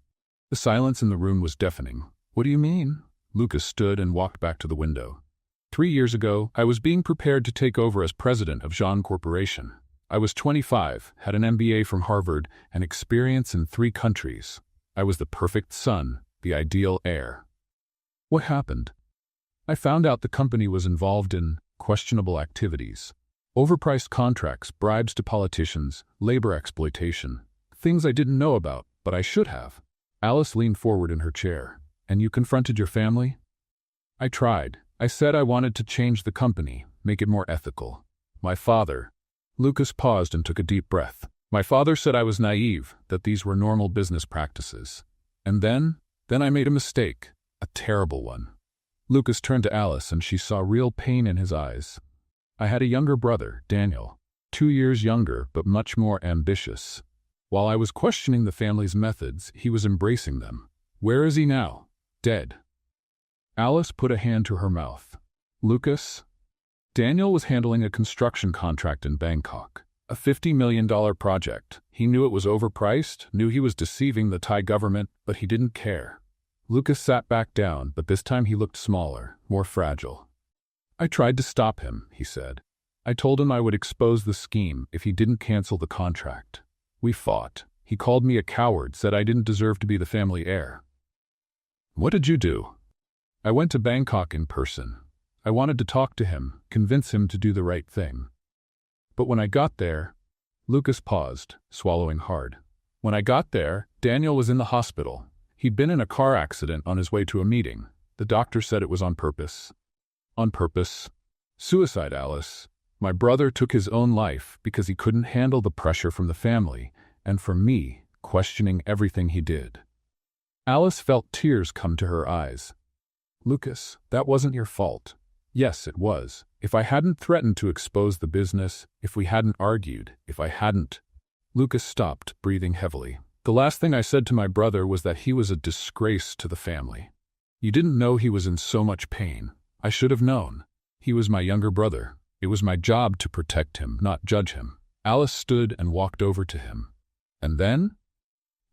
The silence in the room was deafening. "What do you mean?" Lucas stood and walked back to the window. 3 years ago, I was being prepared to take over as president of Zhan Corporation. I was 25, had an MBA from Harvard, and experience in 3 countries. I was the perfect son, the ideal heir. What happened? I found out the company was involved in questionable activities. Overpriced contracts, bribes to politicians, labor exploitation. Things I didn't know about, but I should have. Alice leaned forward in her chair. "And you confronted your family?" "I tried. I said I wanted to change the company, make it more ethical. My father—" Lucas paused and took a deep breath. "My father said I was naive, that these were normal business practices. And then I made a mistake, a terrible one." Lucas turned to Alice and she saw real pain in his eyes. "I had a younger brother, Daniel, 2 years younger but much more ambitious. While I was questioning the family's methods, he was embracing them. Where is he now? Dead." Alice put a hand to her mouth. "Lucas?" Daniel was handling a construction contract in Bangkok. A $50 million project. He knew it was overpriced, knew he was deceiving the Thai government, but he didn't care. Lucas sat back down, but this time he looked smaller, more fragile. "I tried to stop him," he said. "I told him I would expose the scheme if he didn't cancel the contract. We fought. He called me a coward, said I didn't deserve to be the family heir." "What did you do?" "I went to Bangkok in person. I wanted to talk to him, convince him to do the right thing. But when I got there—" Lucas paused, swallowing hard. "When I got there, Daniel was in the hospital. He'd been in a car accident on his way to a meeting. The doctor said it was on purpose." "On purpose?" "Suicide, Alice. My brother took his own life because he couldn't handle the pressure from the family, and from me, questioning everything he did. Alice felt tears come to her eyes. "Lucas, that wasn't your fault." "Yes, it was. If I hadn't threatened to expose the business, if we hadn't argued, if I hadn't—" Lucas stopped, breathing heavily. "The last thing I said to my brother was that he was a disgrace to the family. You didn't know he was in so much pain. I should have known. He was my younger brother. It was my job to protect him, not judge him." Alice stood and walked over to him. "And then?"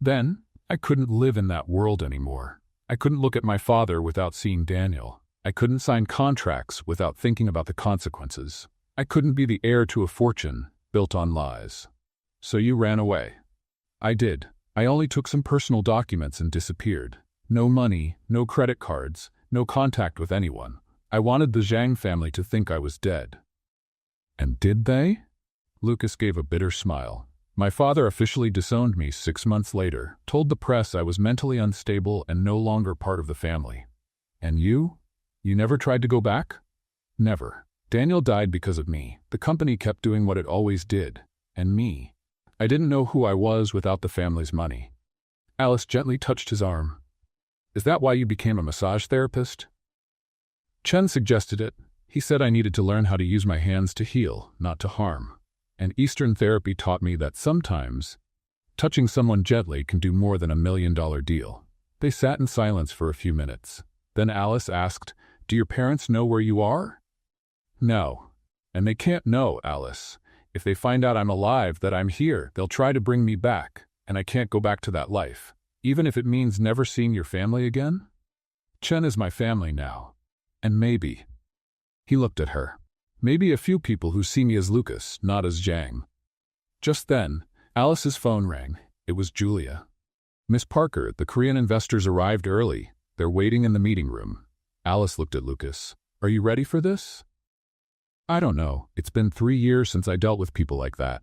"Then, I couldn't live in that world anymore. I couldn't look at my father without seeing Daniel. I couldn't sign contracts without thinking about the consequences. I couldn't be the heir to a fortune built on lies. So you ran away." "I did. I only took some personal documents and disappeared. No money, no credit cards, no contact with anyone. I wanted the Zhang family to think I was dead." "And did they?" Lucas gave a bitter smile. "My father officially disowned me 6 months later, told the press I was mentally unstable and no longer part of the family." "And you? You never tried to go back?" "Never. Daniel died because of me. The company kept doing what it always did. And me. I didn't know who I was without the family's money." Alice gently touched his arm. "Is that why you became a massage therapist?" "Chen suggested it. He said I needed to learn how to use my hands to heal, not to harm. And Eastern therapy taught me that sometimes touching someone gently can do more than $1 million deal." They sat in silence for a few minutes. Then Alice asked, "Do your parents know where you are?" "No. And they can't know, Alice. If they find out I'm alive, that I'm here, they'll try to bring me back, and I can't go back to that life, even if it means never seeing your family again. Chen is my family now. And maybe—" He looked at her. "Maybe a few people who see me as Lucas, not as Zhang." Just then, Alice's phone rang. It was Julia. "Miss Parker, the Korean investors arrived early. They're waiting in the meeting room." Alice looked at Lucas. "Are you ready for this?" "I don't know. It's been 3 years since I dealt with people like that.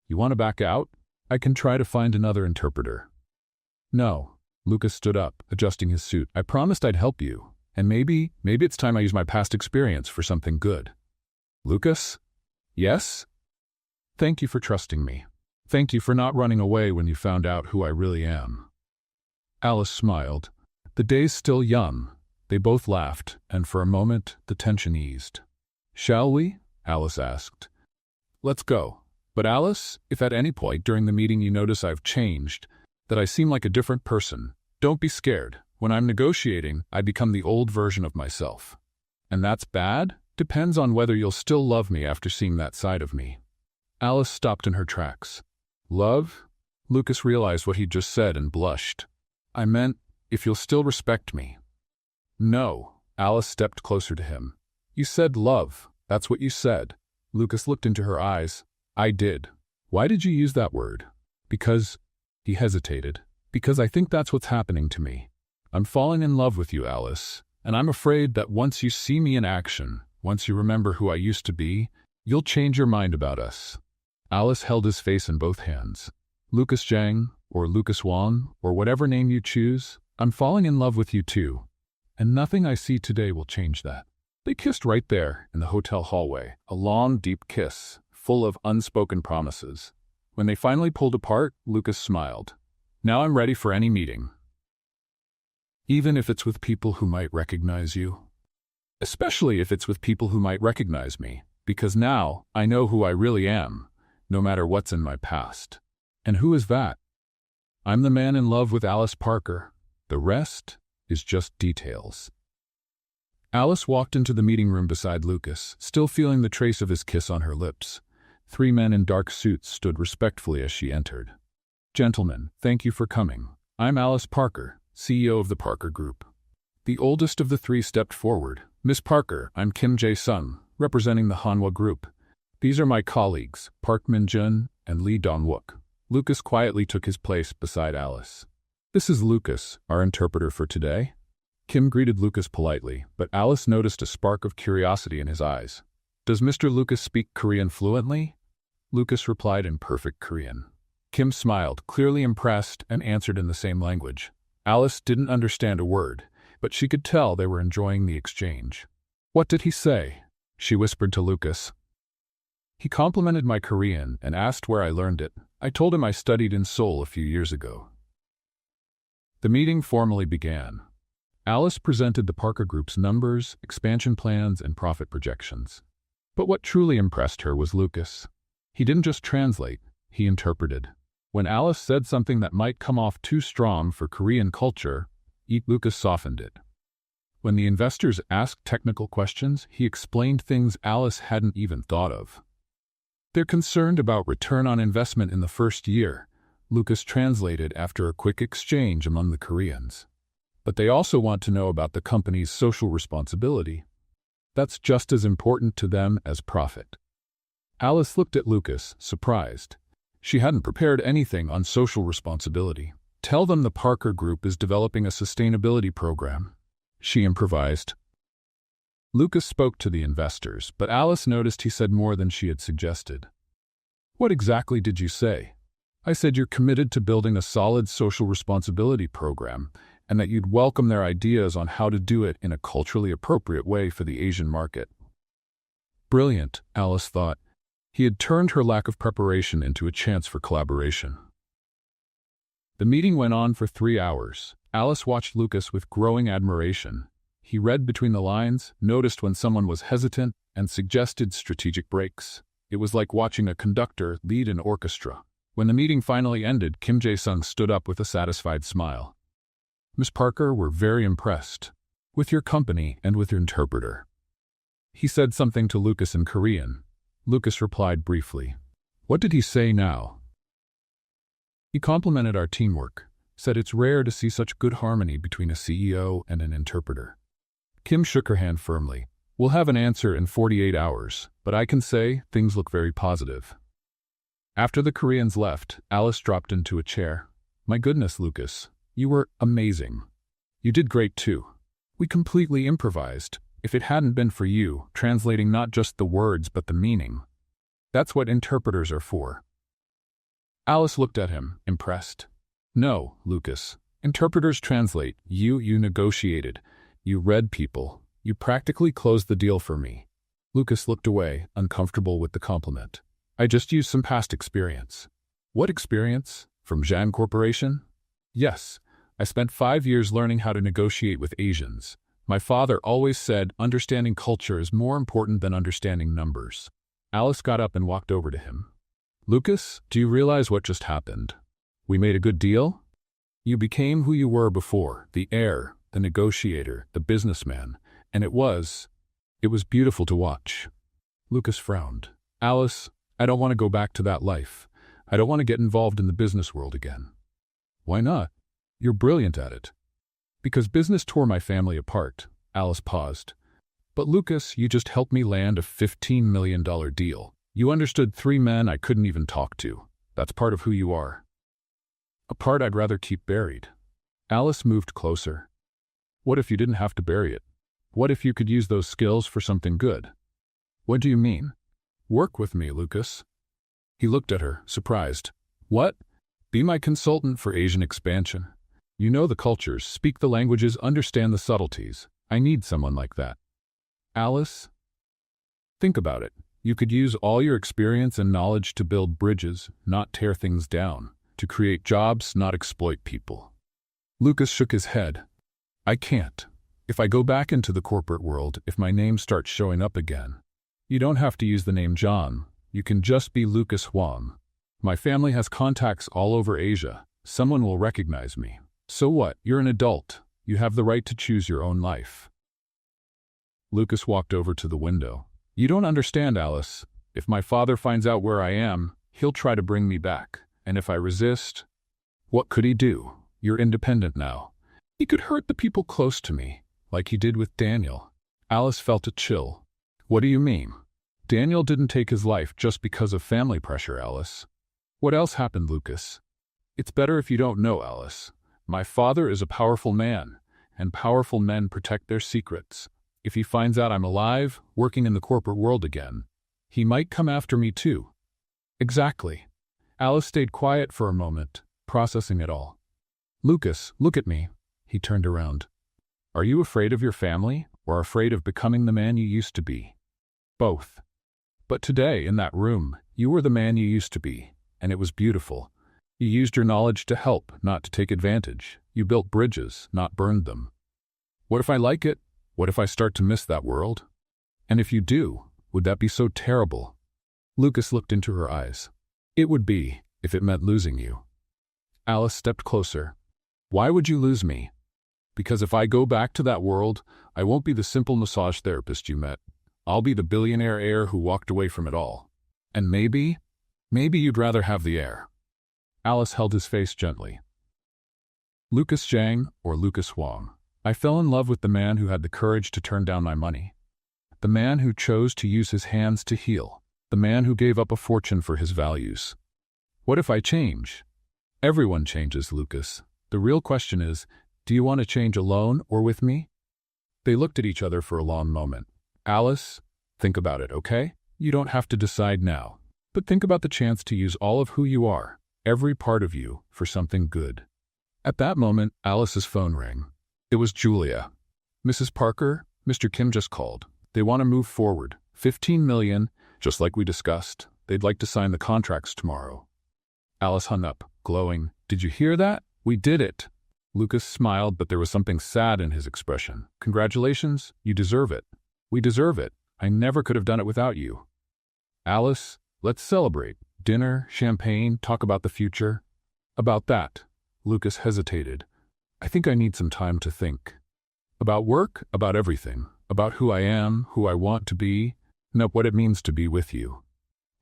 You want to back out? I can try to find another interpreter." "No." Lucas stood up, adjusting his suit. "I promised I'd help you. And maybe it's time I use my past experience for something good." "Lucas?" "Yes?" "Thank you for trusting me. Thank you for not running away when you found out who I really am." Alice smiled. The day's still young. They both laughed, and for a moment the tension eased. "Shall we?" Alice asked. "Let's go. But Alice, if at any point during the meeting you notice I've changed, that I seem like a different person, don't be scared. When I'm negotiating, I become the old version of myself. And that's bad? Depends on whether you'll still love me after seeing that side of me." Alice stopped in her tracks. "Love?" Lucas realized what he'd just said and blushed. "I meant, if you'll still respect me." "No." Alice stepped closer to him. "You said love. That's what you said." Lucas looked into her eyes. "I did." "Why did you use that word?" "Because—" He hesitated. "Because I think that's what's happening to me. I'm falling in love with you, Alice, and I'm afraid that once you see me in action, once you remember who I used to be, you'll change your mind about us." Alice held his face in both hands. "Lucas Zhang, or Lucas Wang, or whatever name you choose, I'm falling in love with you too. And nothing I see today will change that." They kissed right there in the hotel hallway, a long, deep kiss, full of unspoken promises. When they finally pulled apart, Lucas smiled. "Now I'm ready for any meeting. Even if it's with people who might recognize you. Especially if it's with people who might recognize me, because now I know who I really am, no matter what's in my past." "And who is that?" "I'm the man in love with Alice Parker. The rest is just details." Alice walked into the meeting room beside Lucas, still feeling the trace of his kiss on her lips. 3 men in dark suits stood respectfully as she entered. "Gentlemen, thank you for coming. I'm Alice Parker, CEO of the Parker Group." The oldest of the 3 stepped forward. "Miss Parker, I'm Kim Jae-sung, representing the Hanwha Group. These are my colleagues, Park Min-jun and Lee Dong-wook." Lucas quietly took his place beside Alice. "This is Lucas, our interpreter for today." Kim greeted Lucas politely, but Alice noticed a spark of curiosity in his eyes. "Does Mr. Lucas speak Korean fluently?" Lucas replied in perfect Korean. Kim smiled, clearly impressed, and answered in the same language. Alice didn't understand a word, but she could tell they were enjoying the exchange. "What did he say?" she whispered to Lucas. He complimented my Korean and asked where I learned it. I told him I studied in Seoul a few years ago. The meeting formally began. Alice presented the Parker Group's numbers, expansion plans, and profit projections. But what truly impressed her was Lucas. He didn't just translate, he interpreted. When Alice said something that might come off too strong for Korean culture, Lucas softened it. When the investors asked technical questions, he explained things Alice hadn't even thought of. They're concerned about return on investment in the first year, Lucas translated after a quick exchange among the Koreans. But they also want to know about the company's social responsibility. That's just as important to them as profit. Alice looked at Lucas, surprised. She hadn't prepared anything on social responsibility. Tell them the Parker Group is developing a sustainability program, she improvised. Lucas spoke to the investors, but Alice noticed he said more than she had suggested. What exactly did you say? I said you're committed to building a solid social responsibility program, and that you'd welcome their ideas on how to do it in a culturally appropriate way for the Asian market. Brilliant, Alice thought. He had turned her lack of preparation into a chance for collaboration. The meeting went on for 3 hours. Alice watched Lucas with growing admiration. He read between the lines, noticed when someone was hesitant, and suggested strategic breaks. It was like watching a conductor lead an orchestra. When the meeting finally ended, Kim Jae-sung stood up with a satisfied smile. Miss Parker, we're very impressed with your company and with your interpreter. He said something to Lucas in Korean. Lucas replied briefly. What did he say now? He complimented our teamwork, said it's rare to see such good harmony between a CEO and an interpreter. Kim shook her hand firmly. We'll have an answer in 48 hours, but I can say things look very positive. After the Koreans left, Alice dropped into a chair. My goodness, Lucas, you were amazing. You did great too. We completely improvised. If it hadn't been for you, translating not just the words but the meaning. That's what interpreters are for. Alice looked at him, impressed. No, Lucas. Interpreters translate. You negotiated. You read people. You practically closed the deal for me. Lucas looked away, uncomfortable with the compliment. I just used some past experience. What experience? From Zhan Corporation? Yes. I spent 5 years learning how to negotiate with Asians. My father always said understanding culture is more important than understanding numbers. Alice got up and walked over to him. Lucas, do you realize what just happened? We made a good deal? You became who you were before, the heir, the negotiator, the businessman, and it was beautiful to watch. Lucas frowned. Alice, I don't want to go back to that life. I don't want to get involved in the business world again. Why not? You're brilliant at it. Because business tore my family apart. Alice paused. But Lucas, you just helped me land a $15 million deal. You understood 3 men I couldn't even talk to. That's part of who you are. A part I'd rather keep buried. Alice moved closer. What if you didn't have to bury it? What if you could use those skills for something good? What do you mean? Work with me, Lucas. He looked at her, surprised. What? Be my consultant for Asian expansion. You know the cultures, speak the languages, understand the subtleties. I need someone like that. Alice? Think about it. You could use all your experience and knowledge to build bridges, not tear things down. To create jobs, not exploit people. Lucas shook his head. I can't. If I go back into the corporate world, if my name starts showing up again. You don't have to use the name John. You can just be Lucas Huang. My family has contacts all over Asia. Someone will recognize me. So what? You're an adult. You have the right to choose your own life. Lucas walked over to the window. You don't understand, Alice. If my father finds out where I am, he'll try to bring me back. And if I resist, what could he do? You're independent now. He could hurt the people close to me, like he did with Daniel. Alice felt a chill. What do you mean? Daniel didn't take his life just because of family pressure, Alice. What else happened, Lucas? It's better if you don't know, Alice. My father is a powerful man, and powerful men protect their secrets. If he finds out I'm alive, working in the corporate world again, he might come after me too. Exactly. Alice stayed quiet for a moment, processing it all. Lucas, look at me. He turned around. Are you afraid of your family, or afraid of becoming the man you used to be? Both. But today, in that room, you were the man you used to be, and it was beautiful. You used your knowledge to help, not to take advantage. You built bridges, not burned them. What if I like it? What if I start to miss that world? And if you do, would that be so terrible? Lucas looked into her eyes. It would be, if it meant losing you. Alice stepped closer. Why would you lose me? Because if I go back to that world, I won't be the simple massage therapist you met. I'll be the billionaire heir who walked away from it all. And maybe you'd rather have the heir. Alice held his face gently. Lucas Zhang, or Lucas Huang. I fell in love with the man who had the courage to turn down my money. The man who chose to use his hands to heal. The man who gave up a fortune for his values. What if I change? Everyone changes, Lucas. The real question is, do you want to change alone or with me? They looked at each other for a long moment. Alice, think about it, okay? You don't have to decide now. But think about the chance to use all of who you are, every part of you, for something good. At that moment, Alice's phone rang. It was Julia. Mrs. Parker, Mr. Kim just called. They want to move forward. 15 million, just like we discussed. They'd like to sign the contracts tomorrow. Alice hung up, glowing. Did you hear that? We did it. Lucas smiled, but there was something sad in his expression. Congratulations, you deserve it. We deserve it. I never could have done it without you. Alice, let's celebrate. Dinner, champagne, talk about the future. About that. Lucas hesitated. I think I need some time to think. About work, about everything. About who I am, who I want to be, and what it means to be with you.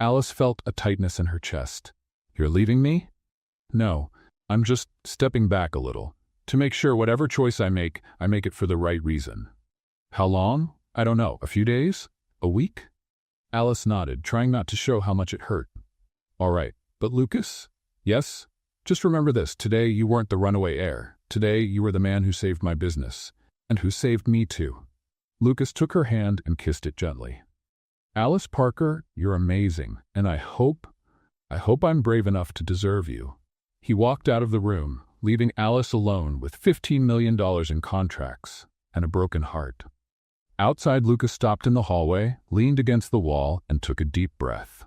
Alice felt a tightness in her chest. You're leaving me? No, I'm just stepping back a little, to make sure whatever choice I make it for the right reason. How long? I don't know. A few days? A week? Alice nodded, trying not to show how much it hurt. All right, but Lucas? Yes? Just remember this, today you weren't the runaway heir. Today you were the man who saved my business, and who saved me too. Lucas took her hand and kissed it gently. Alice Parker, you're amazing, and I hope I'm brave enough to deserve you. He walked out of the room, leaving Alice alone with $15 million in contracts and a broken heart. Outside, Lucas stopped in the hallway, leaned against the wall, and took a deep breath.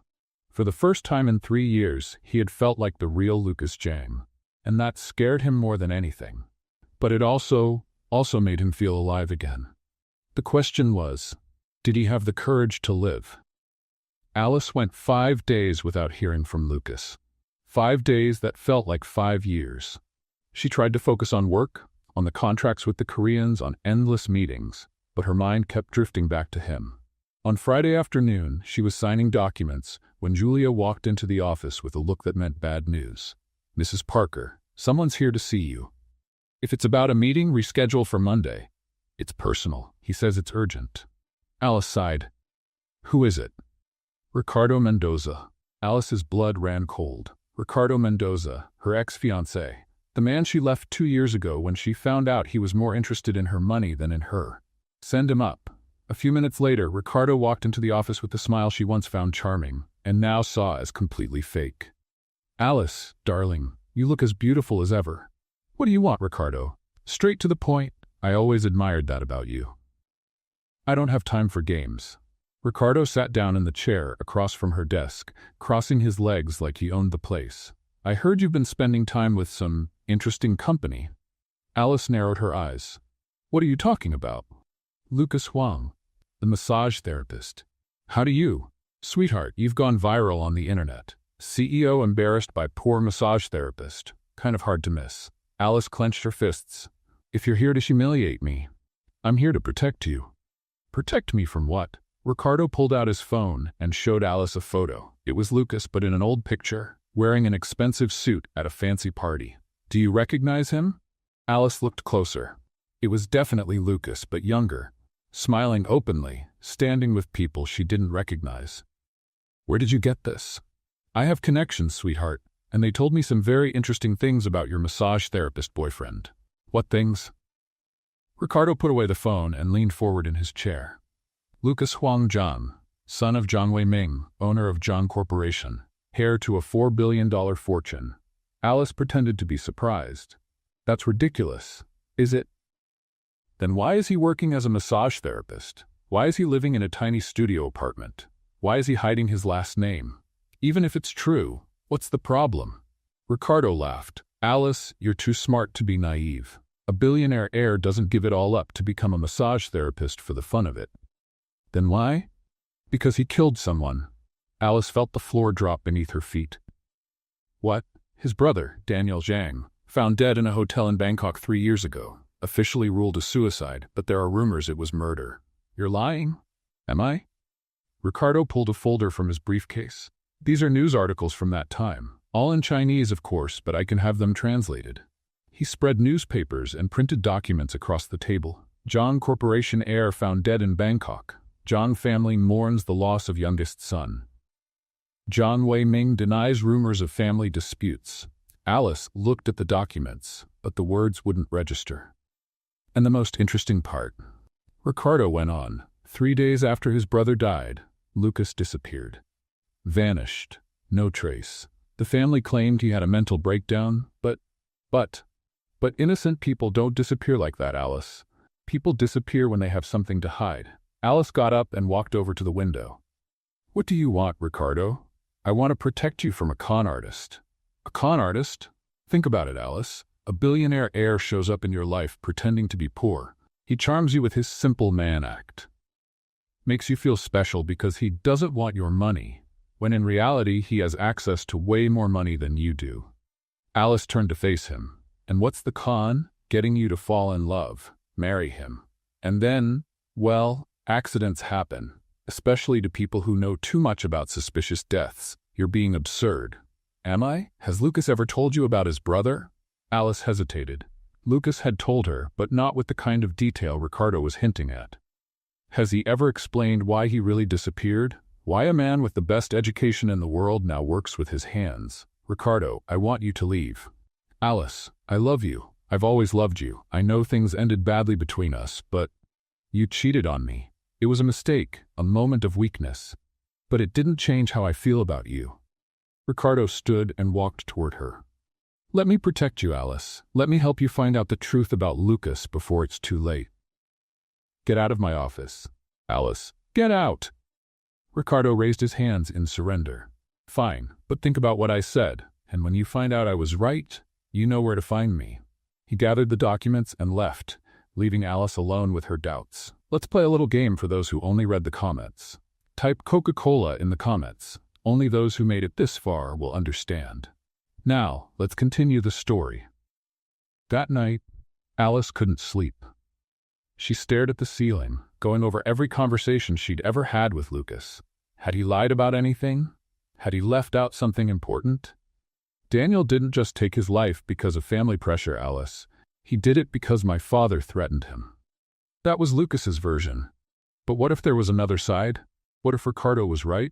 For the first time in 3 years, he had felt like the real Lucas Zhang, and that scared him more than anything. But it also made him feel alive again. The question was, did he have the courage to live? Alice went 5 days without hearing from Lucas. 5 days that felt like 5 years. She tried to focus on work, on the contracts with the Koreans, on endless meetings, but her mind kept drifting back to him. On Friday afternoon, she was signing documents when Julia walked into the office with a look that meant bad news. Mrs. Parker, someone's here to see you. If it's about a meeting, reschedule for Monday. It's personal. He says it's urgent. Alice sighed. Who is it? Ricardo Mendoza. Alice's blood ran cold. Ricardo Mendoza, her ex-fiancé. The man she left 2 years ago when she found out he was more interested in her money than in her. Send him up. A few minutes later, Ricardo walked into the office with the smile she once found charming, and now saw as completely fake. Alice, darling, you look as beautiful as ever. What do you want, Ricardo? Straight to the point. I always admired that about you. I don't have time for games. Ricardo sat down in the chair across from her desk, crossing his legs like he owned the place. I heard you've been spending time with some interesting company. Alice narrowed her eyes. What are you talking about? Lucas Huang, the massage therapist. How do you? Sweetheart, you've gone viral on the internet. CEO embarrassed by poor massage therapist. Kind of hard to miss. Alice clenched her fists. If you're here to humiliate me, I'm here to protect you. Protect me from what? Ricardo pulled out his phone and showed Alice a photo. It was Lucas, but in an old picture, wearing an expensive suit at a fancy party. Do you recognize him? Alice looked closer. It was definitely Lucas, but younger, smiling openly, standing with people she didn't recognize. Where did you get this? I have connections, sweetheart, and they told me some very interesting things about your massage therapist boyfriend. What things? Ricardo put away the phone and leaned forward in his chair. Lucas Huang Zhang, son of Zhang Weiming, owner of Zhang Corporation, heir to a $4 billion fortune. Alice pretended to be surprised. That's ridiculous. Is it? Then why is he working as a massage therapist? Why is he living in a tiny studio apartment? Why is he hiding his last name? Even if it's true, what's the problem? Ricardo laughed. Alice, you're too smart to be naive. A billionaire heir doesn't give it all up to become a massage therapist for the fun of it. Then why? Because he killed someone. Alice felt the floor drop beneath her feet. What? His brother, Daniel Zhang, found dead in a hotel in Bangkok 3 years ago. Officially ruled a suicide, but there are rumors it was murder. You're lying? Am I? Ricardo pulled a folder from his briefcase. These are news articles from that time. All in Chinese, of course, but I can have them translated. He spread newspapers and printed documents across the table. Zhang Corporation heir found dead in Bangkok. Zhang family mourns the loss of youngest son. Zhang Wei-ming denies rumors of family disputes. Alice looked at the documents, but the words wouldn't register. And the most interesting part, Ricardo went on. 3 days after his brother died, Lucas disappeared. Vanished. No trace. The family claimed he had a mental breakdown, but innocent people don't disappear like that, Alice. People disappear when they have something to hide. Alice got up and walked over to the window. What do you want, Ricardo? I want to protect you from a con artist. A con artist? Think about it, Alice. A billionaire heir shows up in your life pretending to be poor. He charms you with his simple man act. Makes you feel special because he doesn't want your money, when in reality he has access to way more money than you do. Alice turned to face him. And what's the con? Getting you to fall in love, marry him. And then, well, accidents happen, especially to people who know too much about suspicious deaths. You're being absurd. Am I? Has Lucas ever told you about his brother? Alice hesitated. Lucas had told her, but not with the kind of detail Ricardo was hinting at. Has he ever explained why he really disappeared? Why a man with the best education in the world now works with his hands? Ricardo, I want you to leave. Alice, I love you. I've always loved you. I know things ended badly between us, but you cheated on me. It was a mistake, a moment of weakness. But it didn't change how I feel about you. Ricardo stood and walked toward her. Let me protect you, Alice. Let me help you find out the truth about Lucas before it's too late. Get out of my office. Alice, get out! Ricardo raised his hands in surrender. Fine, but think about what I said, and when you find out I was right, you know where to find me. He gathered the documents and left, leaving Alice alone with her doubts. Let's play a little game for those who only read the comments. Type Coca-Cola in the comments. Only those who made it this far will understand. Now, let's continue the story. That night, Alice couldn't sleep. She stared at the ceiling, going over every conversation she'd ever had with Lucas. Had he lied about anything? Had he left out something important? Daniel didn't just take his life because of family pressure, Alice. He did it because my father threatened him. That was Lucas's version. But what if there was another side? What if Ricardo was right?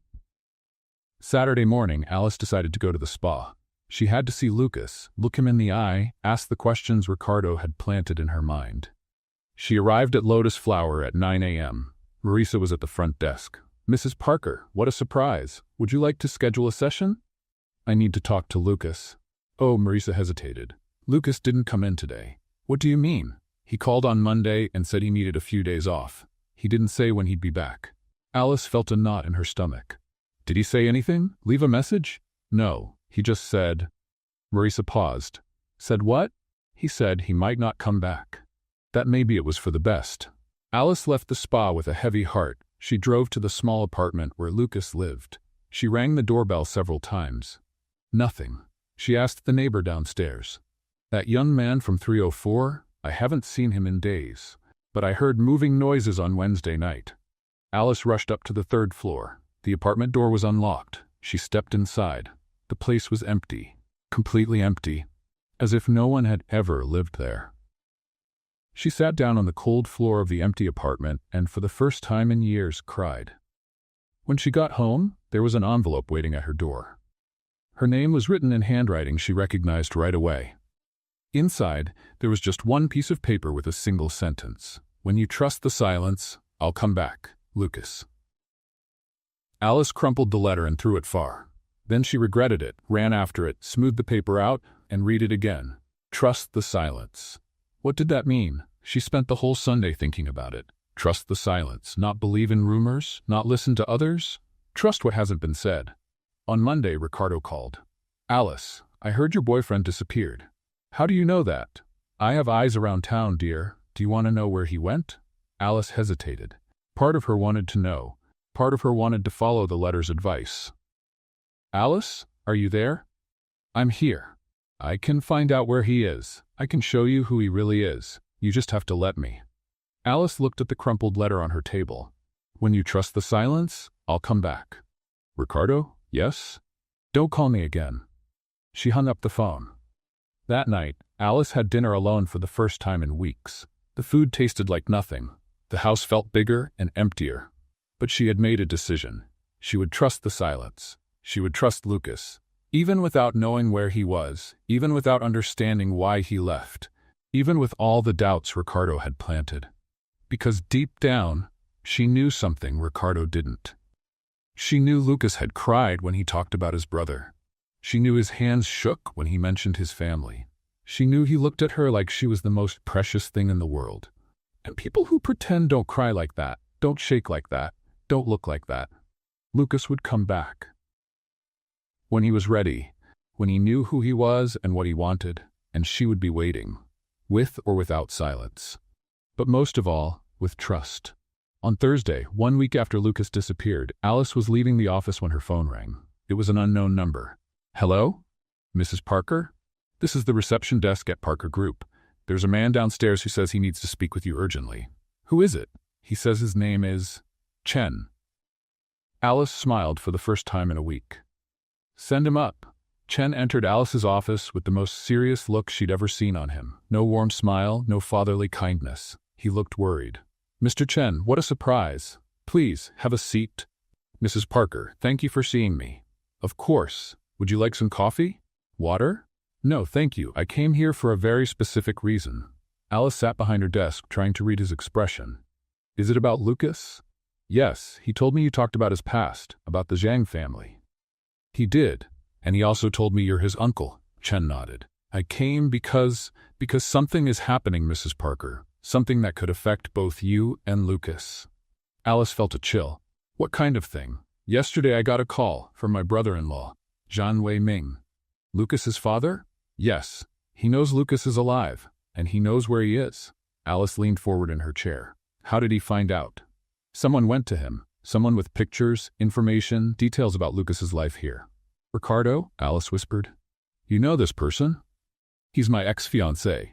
Saturday morning, Alice decided to go to the spa. She had to see Lucas, look him in the eye, ask the questions Ricardo had planted in her mind. She arrived at Lotus Flower at 9 a.m. Marisa was at the front desk. Mrs. Parker, what a surprise. Would you like to schedule a session? I need to talk to Lucas. Oh, Marisa hesitated. Lucas didn't come in today. What do you mean? He called on Monday and said he needed a few days off. He didn't say when he'd be back. Alice felt a knot in her stomach. Did he say anything? Leave a message? No, he just said. Marisa paused. Said what? He said he might not come back. That maybe it was for the best. Alice left the spa with a heavy heart. She drove to the small apartment where Lucas lived. She rang the doorbell several times. Nothing. She asked the neighbor downstairs. That young man from 304? I haven't seen him in days, but I heard moving noises on Wednesday night. Alice rushed up to the 3rd floor. The apartment door was unlocked. She stepped inside. The place was empty. Completely empty. As if no one had ever lived there. She sat down on the cold floor of the empty apartment and for the first time in years cried. When she got home, there was an envelope waiting at her door. Her name was written in handwriting she recognized right away. Inside, there was just one piece of paper with a single sentence. When you trust the silence, I'll come back, Lucas. Alice crumpled the letter and threw it far. Then she regretted it, ran after it, smoothed the paper out, and read it again. Trust the silence. What did that mean? She spent the whole Sunday thinking about it. Trust the silence, not believe in rumors, not listen to others. Trust what hasn't been said. On Monday, Ricardo called. Alice, I heard your boyfriend disappeared. How do you know that? I have eyes around town, dear. Do you want to know where he went? Alice hesitated. Part of her wanted to know. Part of her wanted to follow the letter's advice. Alice, are you there? I'm here. I can find out where he is. I can show you who he really is. You just have to let me. Alice looked at the crumpled letter on her table. When you trust the silence, I'll come back. Ricardo, yes? Don't call me again. She hung up the phone. That night, Alice had dinner alone for the first time in weeks. The food tasted like nothing. The house felt bigger and emptier. But she had made a decision. She would trust the silence. She would trust Lucas. Even without knowing where he was, even without understanding why he left, even with all the doubts Ricardo had planted. Because deep down, she knew something Ricardo didn't. She knew Lucas had cried when he talked about his brother. She knew his hands shook when he mentioned his family. She knew he looked at her like she was the most precious thing in the world. And people who pretend don't cry like that, don't shake like that, don't look like that. Lucas would come back. When he was ready, when he knew who he was and what he wanted, and she would be waiting, with or without silence. But most of all, with trust. On Thursday, 1 week after Lucas disappeared, Alice was leaving the office when her phone rang. It was an unknown number. Hello? Mrs. Parker? This is the reception desk at Parker Group. There's a man downstairs who says he needs to speak with you urgently. Who is it? He says his name is Chen. Alice smiled for the first time in a week. Send him up. Chen entered Alice's office with the most serious look she'd ever seen on him. No warm smile, no fatherly kindness. He looked worried. Mr. Chen, what a surprise. Please, have a seat. Mrs. Parker, thank you for seeing me. Of course. Would you like some coffee? Water? No, thank you. I came here for a very specific reason. Alice sat behind her desk, trying to read his expression. Is it about Lucas? Yes, he told me you talked about his past, about the Zhang family. He did, and he also told me you're his uncle. Chen nodded. I came because something is happening, Mrs. Parker. Something that could affect both you and Lucas. Alice felt a chill. What kind of thing? Yesterday I got a call from my brother-in-law, Zhang Wei-ming. Lucas's father? Yes. He knows Lucas is alive, and he knows where he is. Alice leaned forward in her chair. How did he find out? Someone went to him. Someone with pictures, information, details about Lucas's life here. Ricardo? Alice whispered. You know this person? He's my ex-fiancé.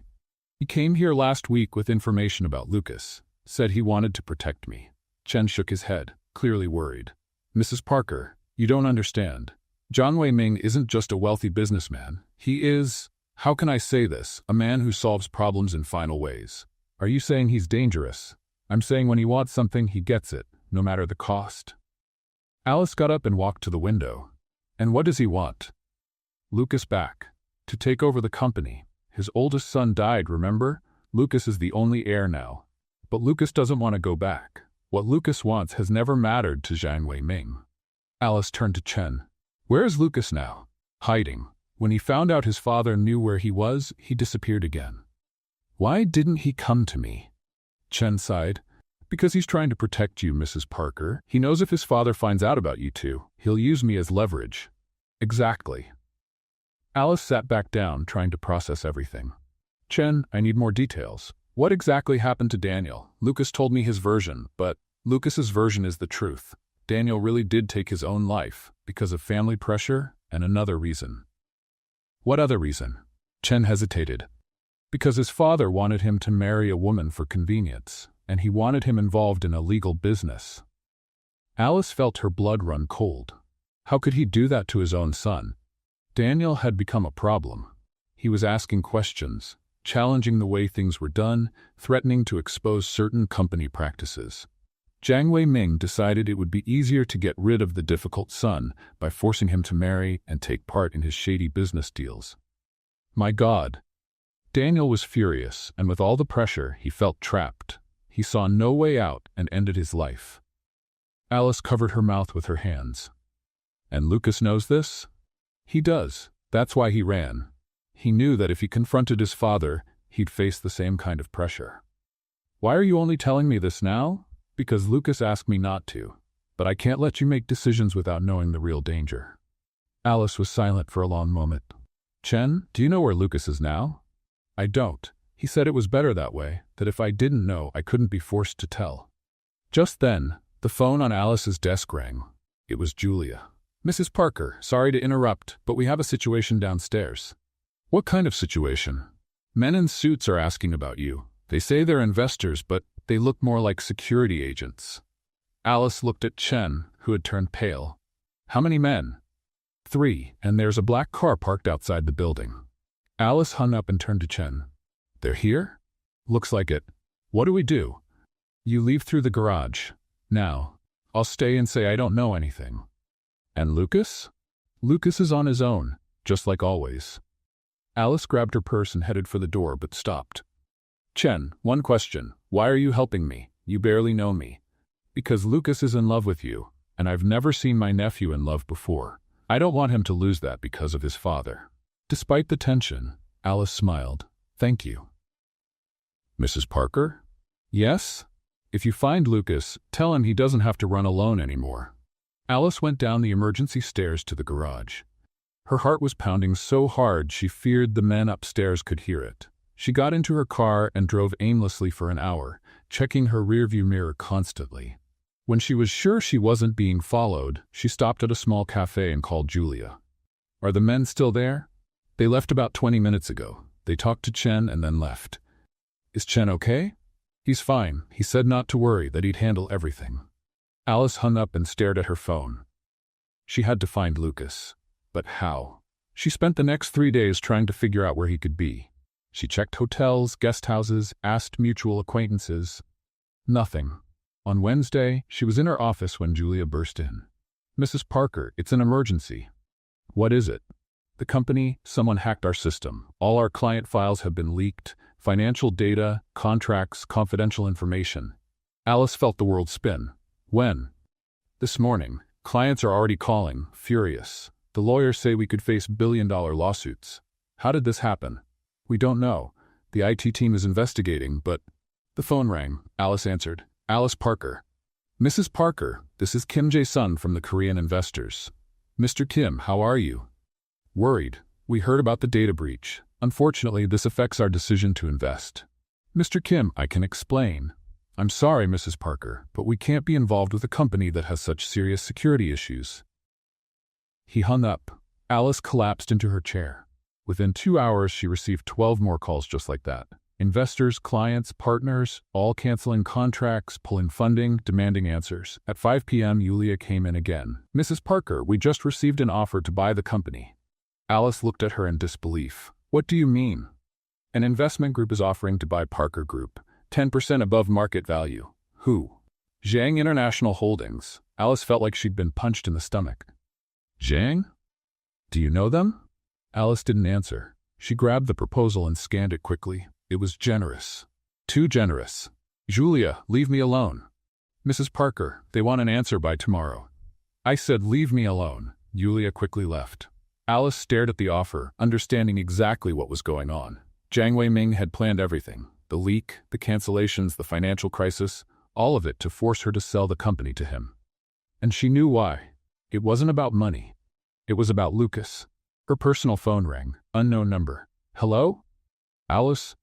He came here last week with information about Lucas. Said he wanted to protect me. Chen shook his head, clearly worried. Mrs. Parker, you don't understand. Zhang Wei-ming isn't just a wealthy businessman. He is, how can I say this, a man who solves problems in final ways. Are you saying he's dangerous? I'm saying when he wants something, he gets it, no matter the cost. Alice got up and walked to the window. And what does he want? Lucas back. To take over the company. His oldest son died, remember? Lucas is the only heir now. But Lucas doesn't want to go back. What Lucas wants has never mattered to Zhang Wei-ming. Alice turned to Chen. Where is Lucas now? Hiding. When he found out his father knew where he was, he disappeared again. Why didn't he come to me? Chen sighed. Because he's trying to protect you, Mrs. Parker. He knows if his father finds out about you two, he'll use me as leverage. Exactly. Alice sat back down, trying to process everything. Chen, I need more details. What exactly happened to Daniel? Lucas told me his version, but Lucas's version is the truth. Daniel really did take his own life, because of family pressure and another reason. What other reason? Chen hesitated. Because his father wanted him to marry a woman for convenience, and he wanted him involved in a legal business. Alice felt her blood run cold. How could he do that to his own son? Daniel had become a problem. He was asking questions, challenging the way things were done, threatening to expose certain company practices. Zhang Wei-ming decided it would be easier to get rid of the difficult son by forcing him to marry and take part in his shady business deals. My God! Daniel was furious, and with all the pressure, he felt trapped. He saw no way out and ended his life. Alice covered her mouth with her hands. And Lucas knows this? He does. That's why he ran. He knew that if he confronted his father, he'd face the same kind of pressure. Why are you only telling me this now? Because Lucas asked me not to. but I can't let you make decisions without knowing the real danger." Alice was silent for a long moment. "Chen, do you know where Lucas is now?" "I don't. He said it was better that way, that if I didn't know, I couldn't be forced to tell." Just then, the phone on Alice's desk rang. It was Julia. "Mrs. Parker, sorry to interrupt, but we have a situation downstairs." "What kind of situation?" "Men in suits are asking about you. They say they're investors, but they look more like security agents." Alice looked at Chen, who had turned pale. "How many men?" "3, and there's a black car parked outside the building." Alice hung up and turned to Chen. "They're here?" "Looks like it. What do we do?" "You leave through the garage. Now, I'll stay and say I don't know anything." "And Lucas?" "Lucas is on his own, just like always." Alice grabbed her purse and headed for the door, but stopped. "Chen, one question. Why are you helping me? You barely know me." "Because Lucas is in love with you, and I've never seen my nephew in love before. I don't want him to lose that because of his father." Despite the tension, Alice smiled. "Thank you." "Mrs. Parker?" "Yes?" "If you find Lucas, tell him he doesn't have to run alone anymore." Alice went down the emergency stairs to the garage. Her heart was pounding so hard she feared the men upstairs could hear it. She got into her car and drove aimlessly for an hour, checking her rearview mirror constantly. When she was sure she wasn't being followed, she stopped at a small cafe and called Julia. "Are the men still there?" "They left about 20 minutes ago. They talked to Chen and then left." "Is Chen okay?" "He's fine. He said not to worry, that he'd handle everything." Alice hung up and stared at her phone. She had to find Lucas. But how? She spent the next 3 days trying to figure out where he could be. She checked hotels, guest houses, asked mutual acquaintances. Nothing. On Wednesday, she was in her office when Julia burst in. "Mrs. Parker, it's an emergency." "What is it?" "The company, someone hacked our system. All our client files have been leaked. Financial data, contracts, confidential information." Alice felt the world spin. "When?" "This morning. Clients are already calling, furious. The lawyers say we could face billion-dollar lawsuits." "How did this happen?" "We don't know. The IT team is investigating, but—" The phone rang. Alice answered. "Alice Parker." "Mrs. Parker, this is Kim Jae-sun from the Korean investors." "Mr. Kim, how are you?" "Worried. We heard about the data breach. Unfortunately, this affects our decision to invest." "Mr. Kim, I can explain." "I'm sorry, Mrs. Parker, but we can't be involved with a company that has such serious security issues." He hung up. Alice collapsed into her chair. Within 2 hours, she received 12 more calls just like that. Investors, clients, partners, all canceling contracts, pulling funding, demanding answers. At 5 p.m., Julia came in again. "Mrs. Parker, we just received an offer to buy the company." Alice looked at her in disbelief. "What do you mean?" "An investment group is offering to buy Parker Group, 10% above market value." "Who?" "Zhang International Holdings." Alice felt like she'd been punched in the stomach. "Zhang? Do you know them?" Alice didn't answer. She grabbed the proposal and scanned it quickly. It was generous. Too generous. "Julia, leave me alone." "Mrs. Parker, they want an answer by tomorrow." "I said leave me alone." Julia quickly left. Alice stared at the offer, understanding exactly what was going on. Jiang Wei-ming had planned everything. The leak, the cancellations, the financial crisis, all of it to force her to sell the company to him. And she knew why. It wasn't about money. It was about Lucas. Her personal phone rang. Unknown number. "Hello?" "Alice?"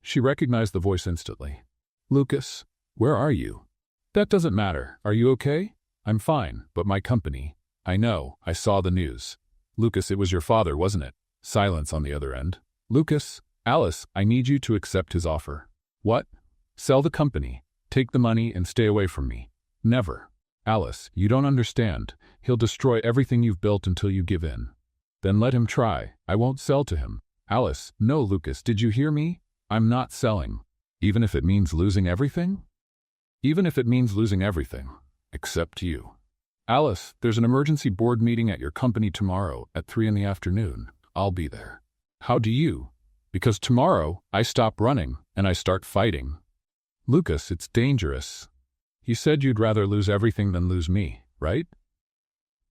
She recognized the voice instantly. "Lucas, where are you?" "That doesn't matter. Are you okay?" "I'm fine, but my company—" "I know. I saw the news." "Lucas, it was your father, wasn't it?" Silence on the other end. "Lucas, Alice, I need you to accept his offer." "What?" "Sell the company. Take the money and stay away from me." "Never." "Alice, you don't understand. He'll destroy everything you've built until you give in." "Then let him try. I won't sell to him." "Alice, no, Lucas, did you hear me? I'm not selling." "Even if it means losing everything?" "Even if it means losing everything. Except you." "Alice, there's an emergency board meeting at your company tomorrow at 3 in the afternoon. I'll be there." "How do you?" "Because tomorrow I stop running and I start fighting." "Lucas, it's dangerous." "You said you'd rather lose everything than lose me, right?"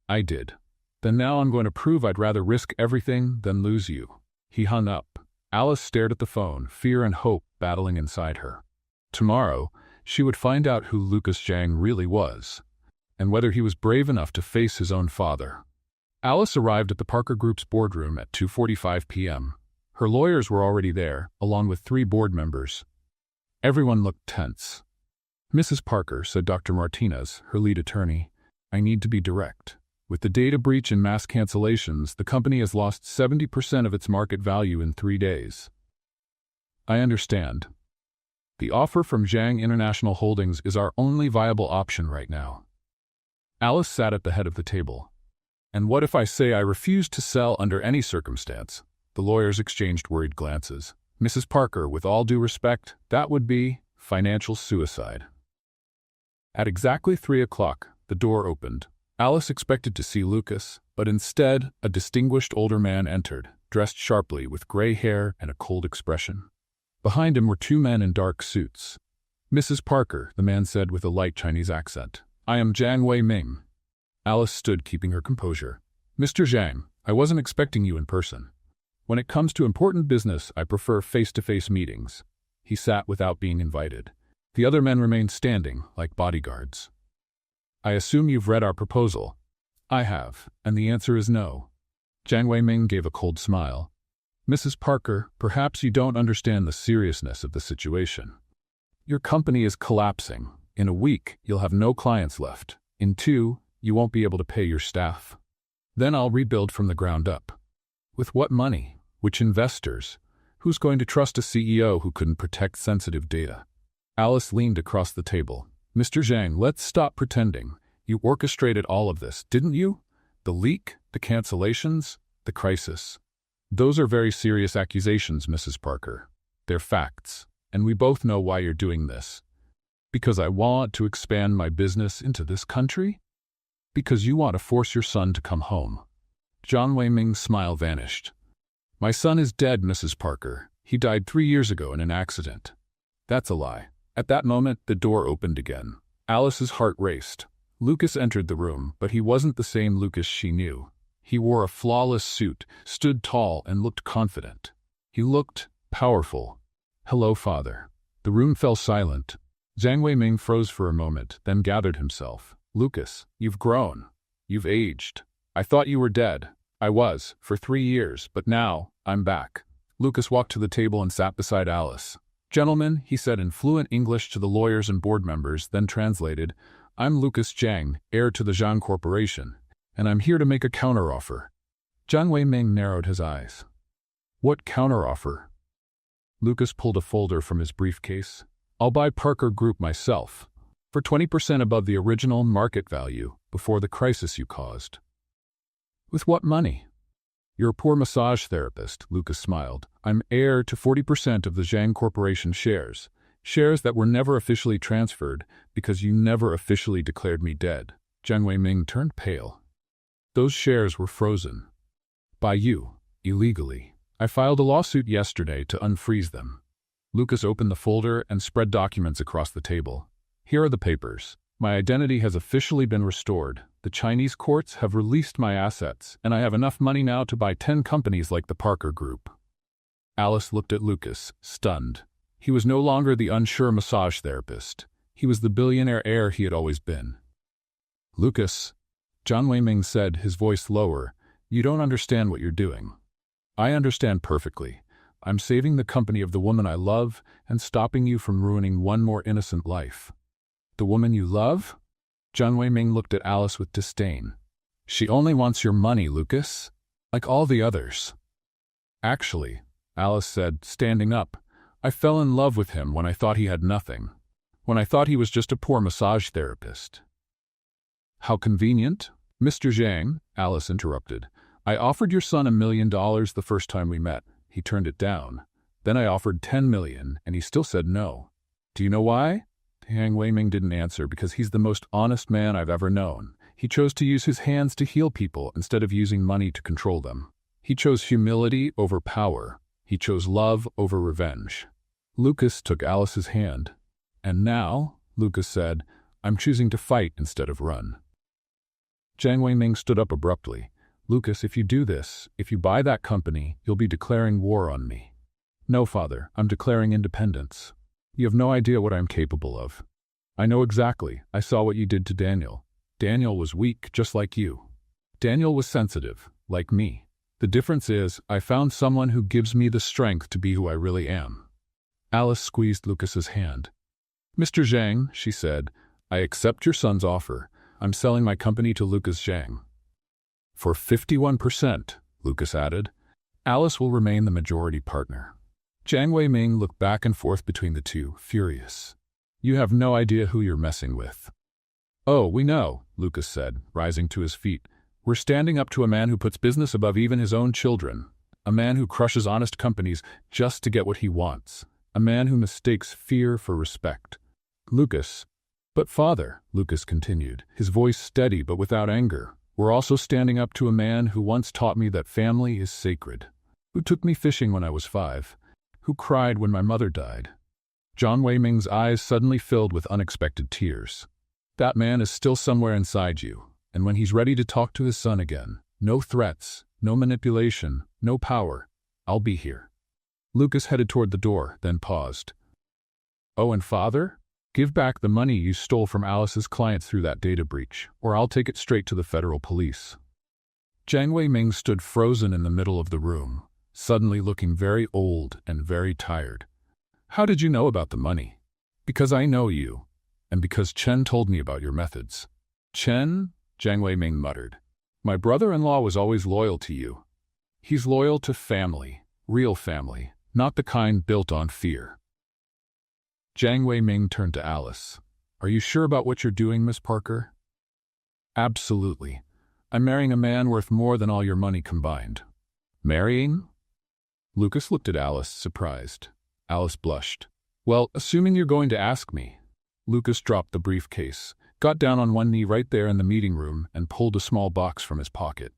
"I did." "Then now I'm going to prove I'd rather risk everything than lose you." He hung up. Alice stared at the phone, fear and hope battling inside her. Tomorrow, she would find out who Lucas Zhang really was. and whether he was brave enough to face his own father. Alice arrived at the Parker Group's boardroom at 2:45 p.m. Her lawyers were already there, along with 3 board members. Everyone looked tense. "Mrs. Parker," said Dr. Martinez, her lead attorney, "I need to be direct. With the data breach and mass cancellations, the company has lost 70% of its market value in 3 days." "I understand. The offer from Zhang International Holdings is our only viable option right now." Alice sat at the head of the table. "And what if I say I refuse to sell under any circumstance?" The lawyers exchanged worried glances. "Mrs. Parker, with all due respect, that would be financial suicide." At exactly 3 o'clock, the door opened. Alice expected to see Lucas, but instead, a distinguished older man entered, dressed sharply with gray hair and a cold expression. Behind him were 2 men in dark suits. "Mrs. Parker," the man said with a light Chinese accent, "I am Jiang Wei-ming." Alice stood, keeping her composure. "Mr. Zhang, I wasn't expecting you in person. When it comes to important business, I prefer face-to-face meetings." He sat without being invited. The other men remained standing, like bodyguards. "I assume you've read our proposal." "I have, and the answer is no." Jiang Wei-ming gave a cold smile. "Mrs. Parker, perhaps you don't understand the seriousness of the situation. Your company is collapsing. In a week, you'll have no clients left. In 2, you won't be able to pay your staff. Then I'll rebuild from the ground up. With what money? Which investors? Who's going to trust a CEO who couldn't protect sensitive data?" Alice leaned across the table. "Mr. Zhang, let's stop pretending. You orchestrated all of this, didn't you? The leak, the cancellations, the crisis. Those are very serious accusations, Mrs. Parker. They're facts, and we both know why you're doing this. Because I want to expand my business into this country? Because you want to force your son to come home." Jiang Wei-ming's smile vanished. "My son is dead, Mrs. Parker. He died 3 years ago in an accident." "That's a lie." At that moment, the door opened again. Alice's heart raced. Lucas entered the room, but he wasn't the same Lucas she knew. He wore a flawless suit, stood tall, and looked confident. He looked powerful. "Hello, Father." The room fell silent. Jiang Wei-ming froze for a moment, then gathered himself. "Lucas, you've grown. You've aged. I thought you were dead. I was, for 3 years, but now, I'm back." Lucas walked to the table and sat beside Alice. "Gentlemen," he said in fluent English to the lawyers and board members, then translated, "I'm Lucas Zhang, heir to the Zhang Corporation, and I'm here to make a counteroffer." Jiang Wei-ming narrowed his eyes. "What counteroffer?" Lucas pulled a folder from his briefcase. "I'll buy Parker Group myself, for 20% above the original market value, before the crisis you caused." "With what money?" "You're a poor massage therapist," Lucas smiled. "I'm heir to 40% of the Zhang Corporation shares that were never officially transferred because you never officially declared me dead." Jiang Wei-ming turned pale. "Those shares were frozen. By you, illegally. I filed a lawsuit yesterday to unfreeze them." Lucas opened the folder and spread documents across the table. "Here are the papers. My identity has officially been restored. The Chinese courts have released my assets, and I have enough money now to buy 10 companies like the Parker Group." Alice looked at Lucas, stunned. He was no longer the unsure massage therapist. He was the billionaire heir he had always been. "Lucas," Jiang Wei-ming said, his voice lower, "you don't understand what you're doing." "I understand perfectly. I'm saving the company of the woman I love and stopping you from ruining one more innocent life." "The woman you love?" Jiang Wei-ming looked at Alice with disdain. "She only wants your money, Lucas, like all the others." "Actually," Alice said, standing up, "I fell in love with him when I thought he had nothing. When I thought he was just a poor massage therapist." "How convenient." "Mr. Zhang," Alice interrupted, "I offered your son $1 million the first time we met. He turned it down. Then I offered 10 million, and he still said no. Do you know why?" Jiang Wei-ming didn't answer because he's the most honest man I've ever known. He chose to use his hands to heal people instead of using money to control them. He chose humility over power. He chose love over revenge. Lucas took Alice's hand. "And now," Lucas said, "I'm choosing to fight instead of run." Jiang Wei-ming stood up abruptly. "Lucas, if you do this, if you buy that company, you'll be declaring war on me." "No, Father, I'm declaring independence. You have no idea what I'm capable of. I know exactly. I saw what you did to Daniel. Daniel was weak, just like you. Daniel was sensitive, like me. The difference is, I found someone who gives me the strength to be who I really am." Alice squeezed Lucas's hand. "Mr. Zhang," she said, "I accept your son's offer. I'm selling my company to Lucas Zhang." "For 51%, Lucas added. "Alice will remain the majority partner." Jiang Weiming looked back and forth between the two, furious. "You have no idea who you're messing with." "Oh, we know," Lucas said, rising to his feet. "We're standing up to a man who puts business above even his own children. A man who crushes honest companies just to get what he wants. A man who mistakes fear for respect." "Lucas." "But father," Lucas continued, his voice steady but without anger, "we're also standing up to a man who once taught me that family is sacred. Who took me fishing when I was 5. Who cried when my mother died." Jiang Weiming's eyes suddenly filled with unexpected tears. "That man is still somewhere inside you, and when he's ready to talk to his son again, no threats, no manipulation, no power, I'll be here." Lucas headed toward the door, then paused. "Oh, and father? Give back the money you stole from Alice's clients through that data breach, or I'll take it straight to the federal police." Jiang Weiming stood frozen in the middle of the room, suddenly looking very old and very tired. "How did you know about the money?" "Because I know you, and because Chen told me about your methods." "Chen?" Jiang Weiming muttered. "My brother-in-law was always loyal to you. He's loyal to family, real family, not the kind built on fear." Jiang Weiming turned to Alice. "Are you sure about what you're doing, Miss Parker?" "Absolutely. I'm marrying a man worth more than all your money combined." "Marrying?" Lucas looked at Alice, surprised. Alice blushed. "Well, assuming you're going to ask me." Lucas dropped the briefcase, got down on one knee right there in the meeting room, and pulled a small box from his pocket.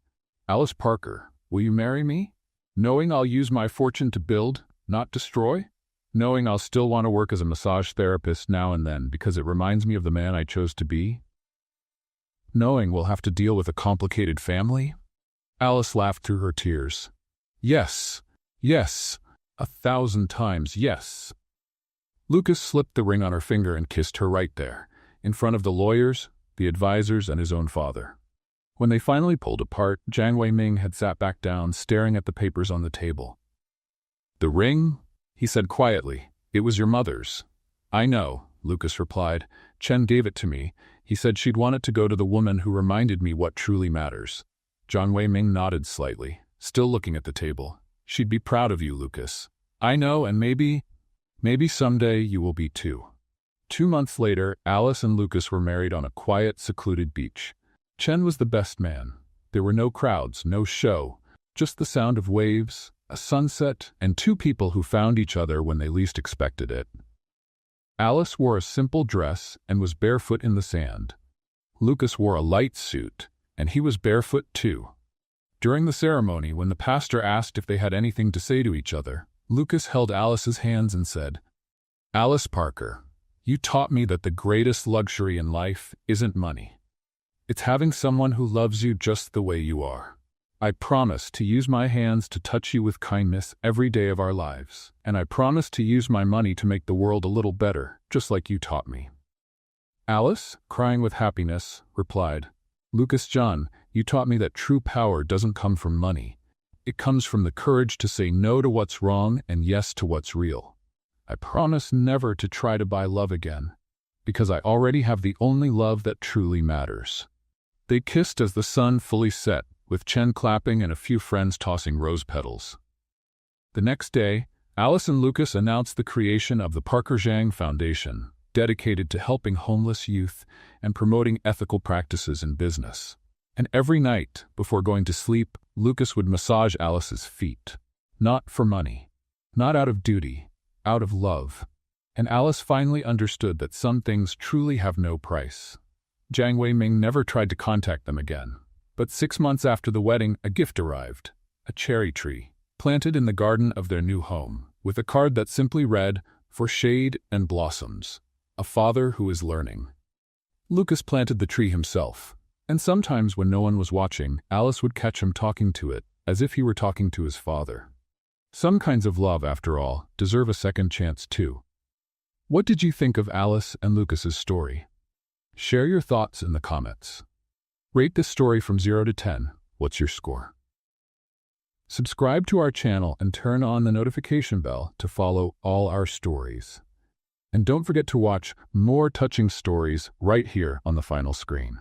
"Alice Parker, will you marry me? Knowing I'll use my fortune to build, not destroy? Knowing I'll still want to work as a massage therapist now and then because it reminds me of the man I chose to be? Knowing we'll have to deal with a complicated family?" Alice laughed through her tears. "Yes, yes, 1,000 times yes." Lucas slipped the ring on her finger and kissed her right there, in front of the lawyers, the advisors, and his own father. When they finally pulled apart, Jiang Weiming had sat back down, staring at the papers on the table. "The ring?" he said quietly. "It was your mother's." "I know," Lucas replied. "Chen gave it to me. He said she'd want it to go to the woman who reminded me what truly matters." Jiang Weiming nodded slightly, still looking at the table. "She'd be proud of you, Lucas. I know, and maybe someday you will be too." 2 months later, Alice and Lucas were married on a quiet, secluded beach. Chen was the best man. There were no crowds, no show, just the sound of waves, a sunset, and 2 people who found each other when they least expected it. Alice wore a simple dress and was barefoot in the sand. Lucas wore a light suit, and he was barefoot too. During the ceremony, when the pastor asked if they had anything to say to each other, Lucas held Alice's hands and said, "Alice Parker, you taught me that the greatest luxury in life isn't money. It's having someone who loves you just the way you are. I promise to use my hands to touch you with kindness every day of our lives, and I promise to use my money to make the world a little better, just like you taught me." Alice, crying with happiness, replied, "Lucas John, you taught me that true power doesn't come from money. It comes from the courage to say no to what's wrong and yes to what's real. I promise never to try to buy love again, because I already have the only love that truly matters." They kissed as the sun fully set, with Chen clapping and a few friends tossing rose petals. The next day, Alice and Lucas announced the creation of the Parker Zhang Foundation, dedicated to helping homeless youth and promoting ethical practices in business. And every night, before going to sleep, Lucas would massage Alice's feet. Not for money. Not out of duty. Out of love. And Alice finally understood that some things truly have no price. Jiang Weiming never tried to contact them again. But 6 months after the wedding, a gift arrived. A cherry tree, planted in the garden of their new home, with a card that simply read, "For shade and blossoms. A father who is learning." Lucas planted the tree himself, and sometimes when no one was watching, Alice would catch him talking to it, as if he were talking to his father. Some kinds of love, after all, deserve a second chance too. What did you think of Alice and Lucas's story? Share your thoughts in the comments. Rate this story from 0 to 10. What's your score? Subscribe to our channel and turn on the notification bell to follow all our stories. And don't forget to watch more touching stories right here on the final screen.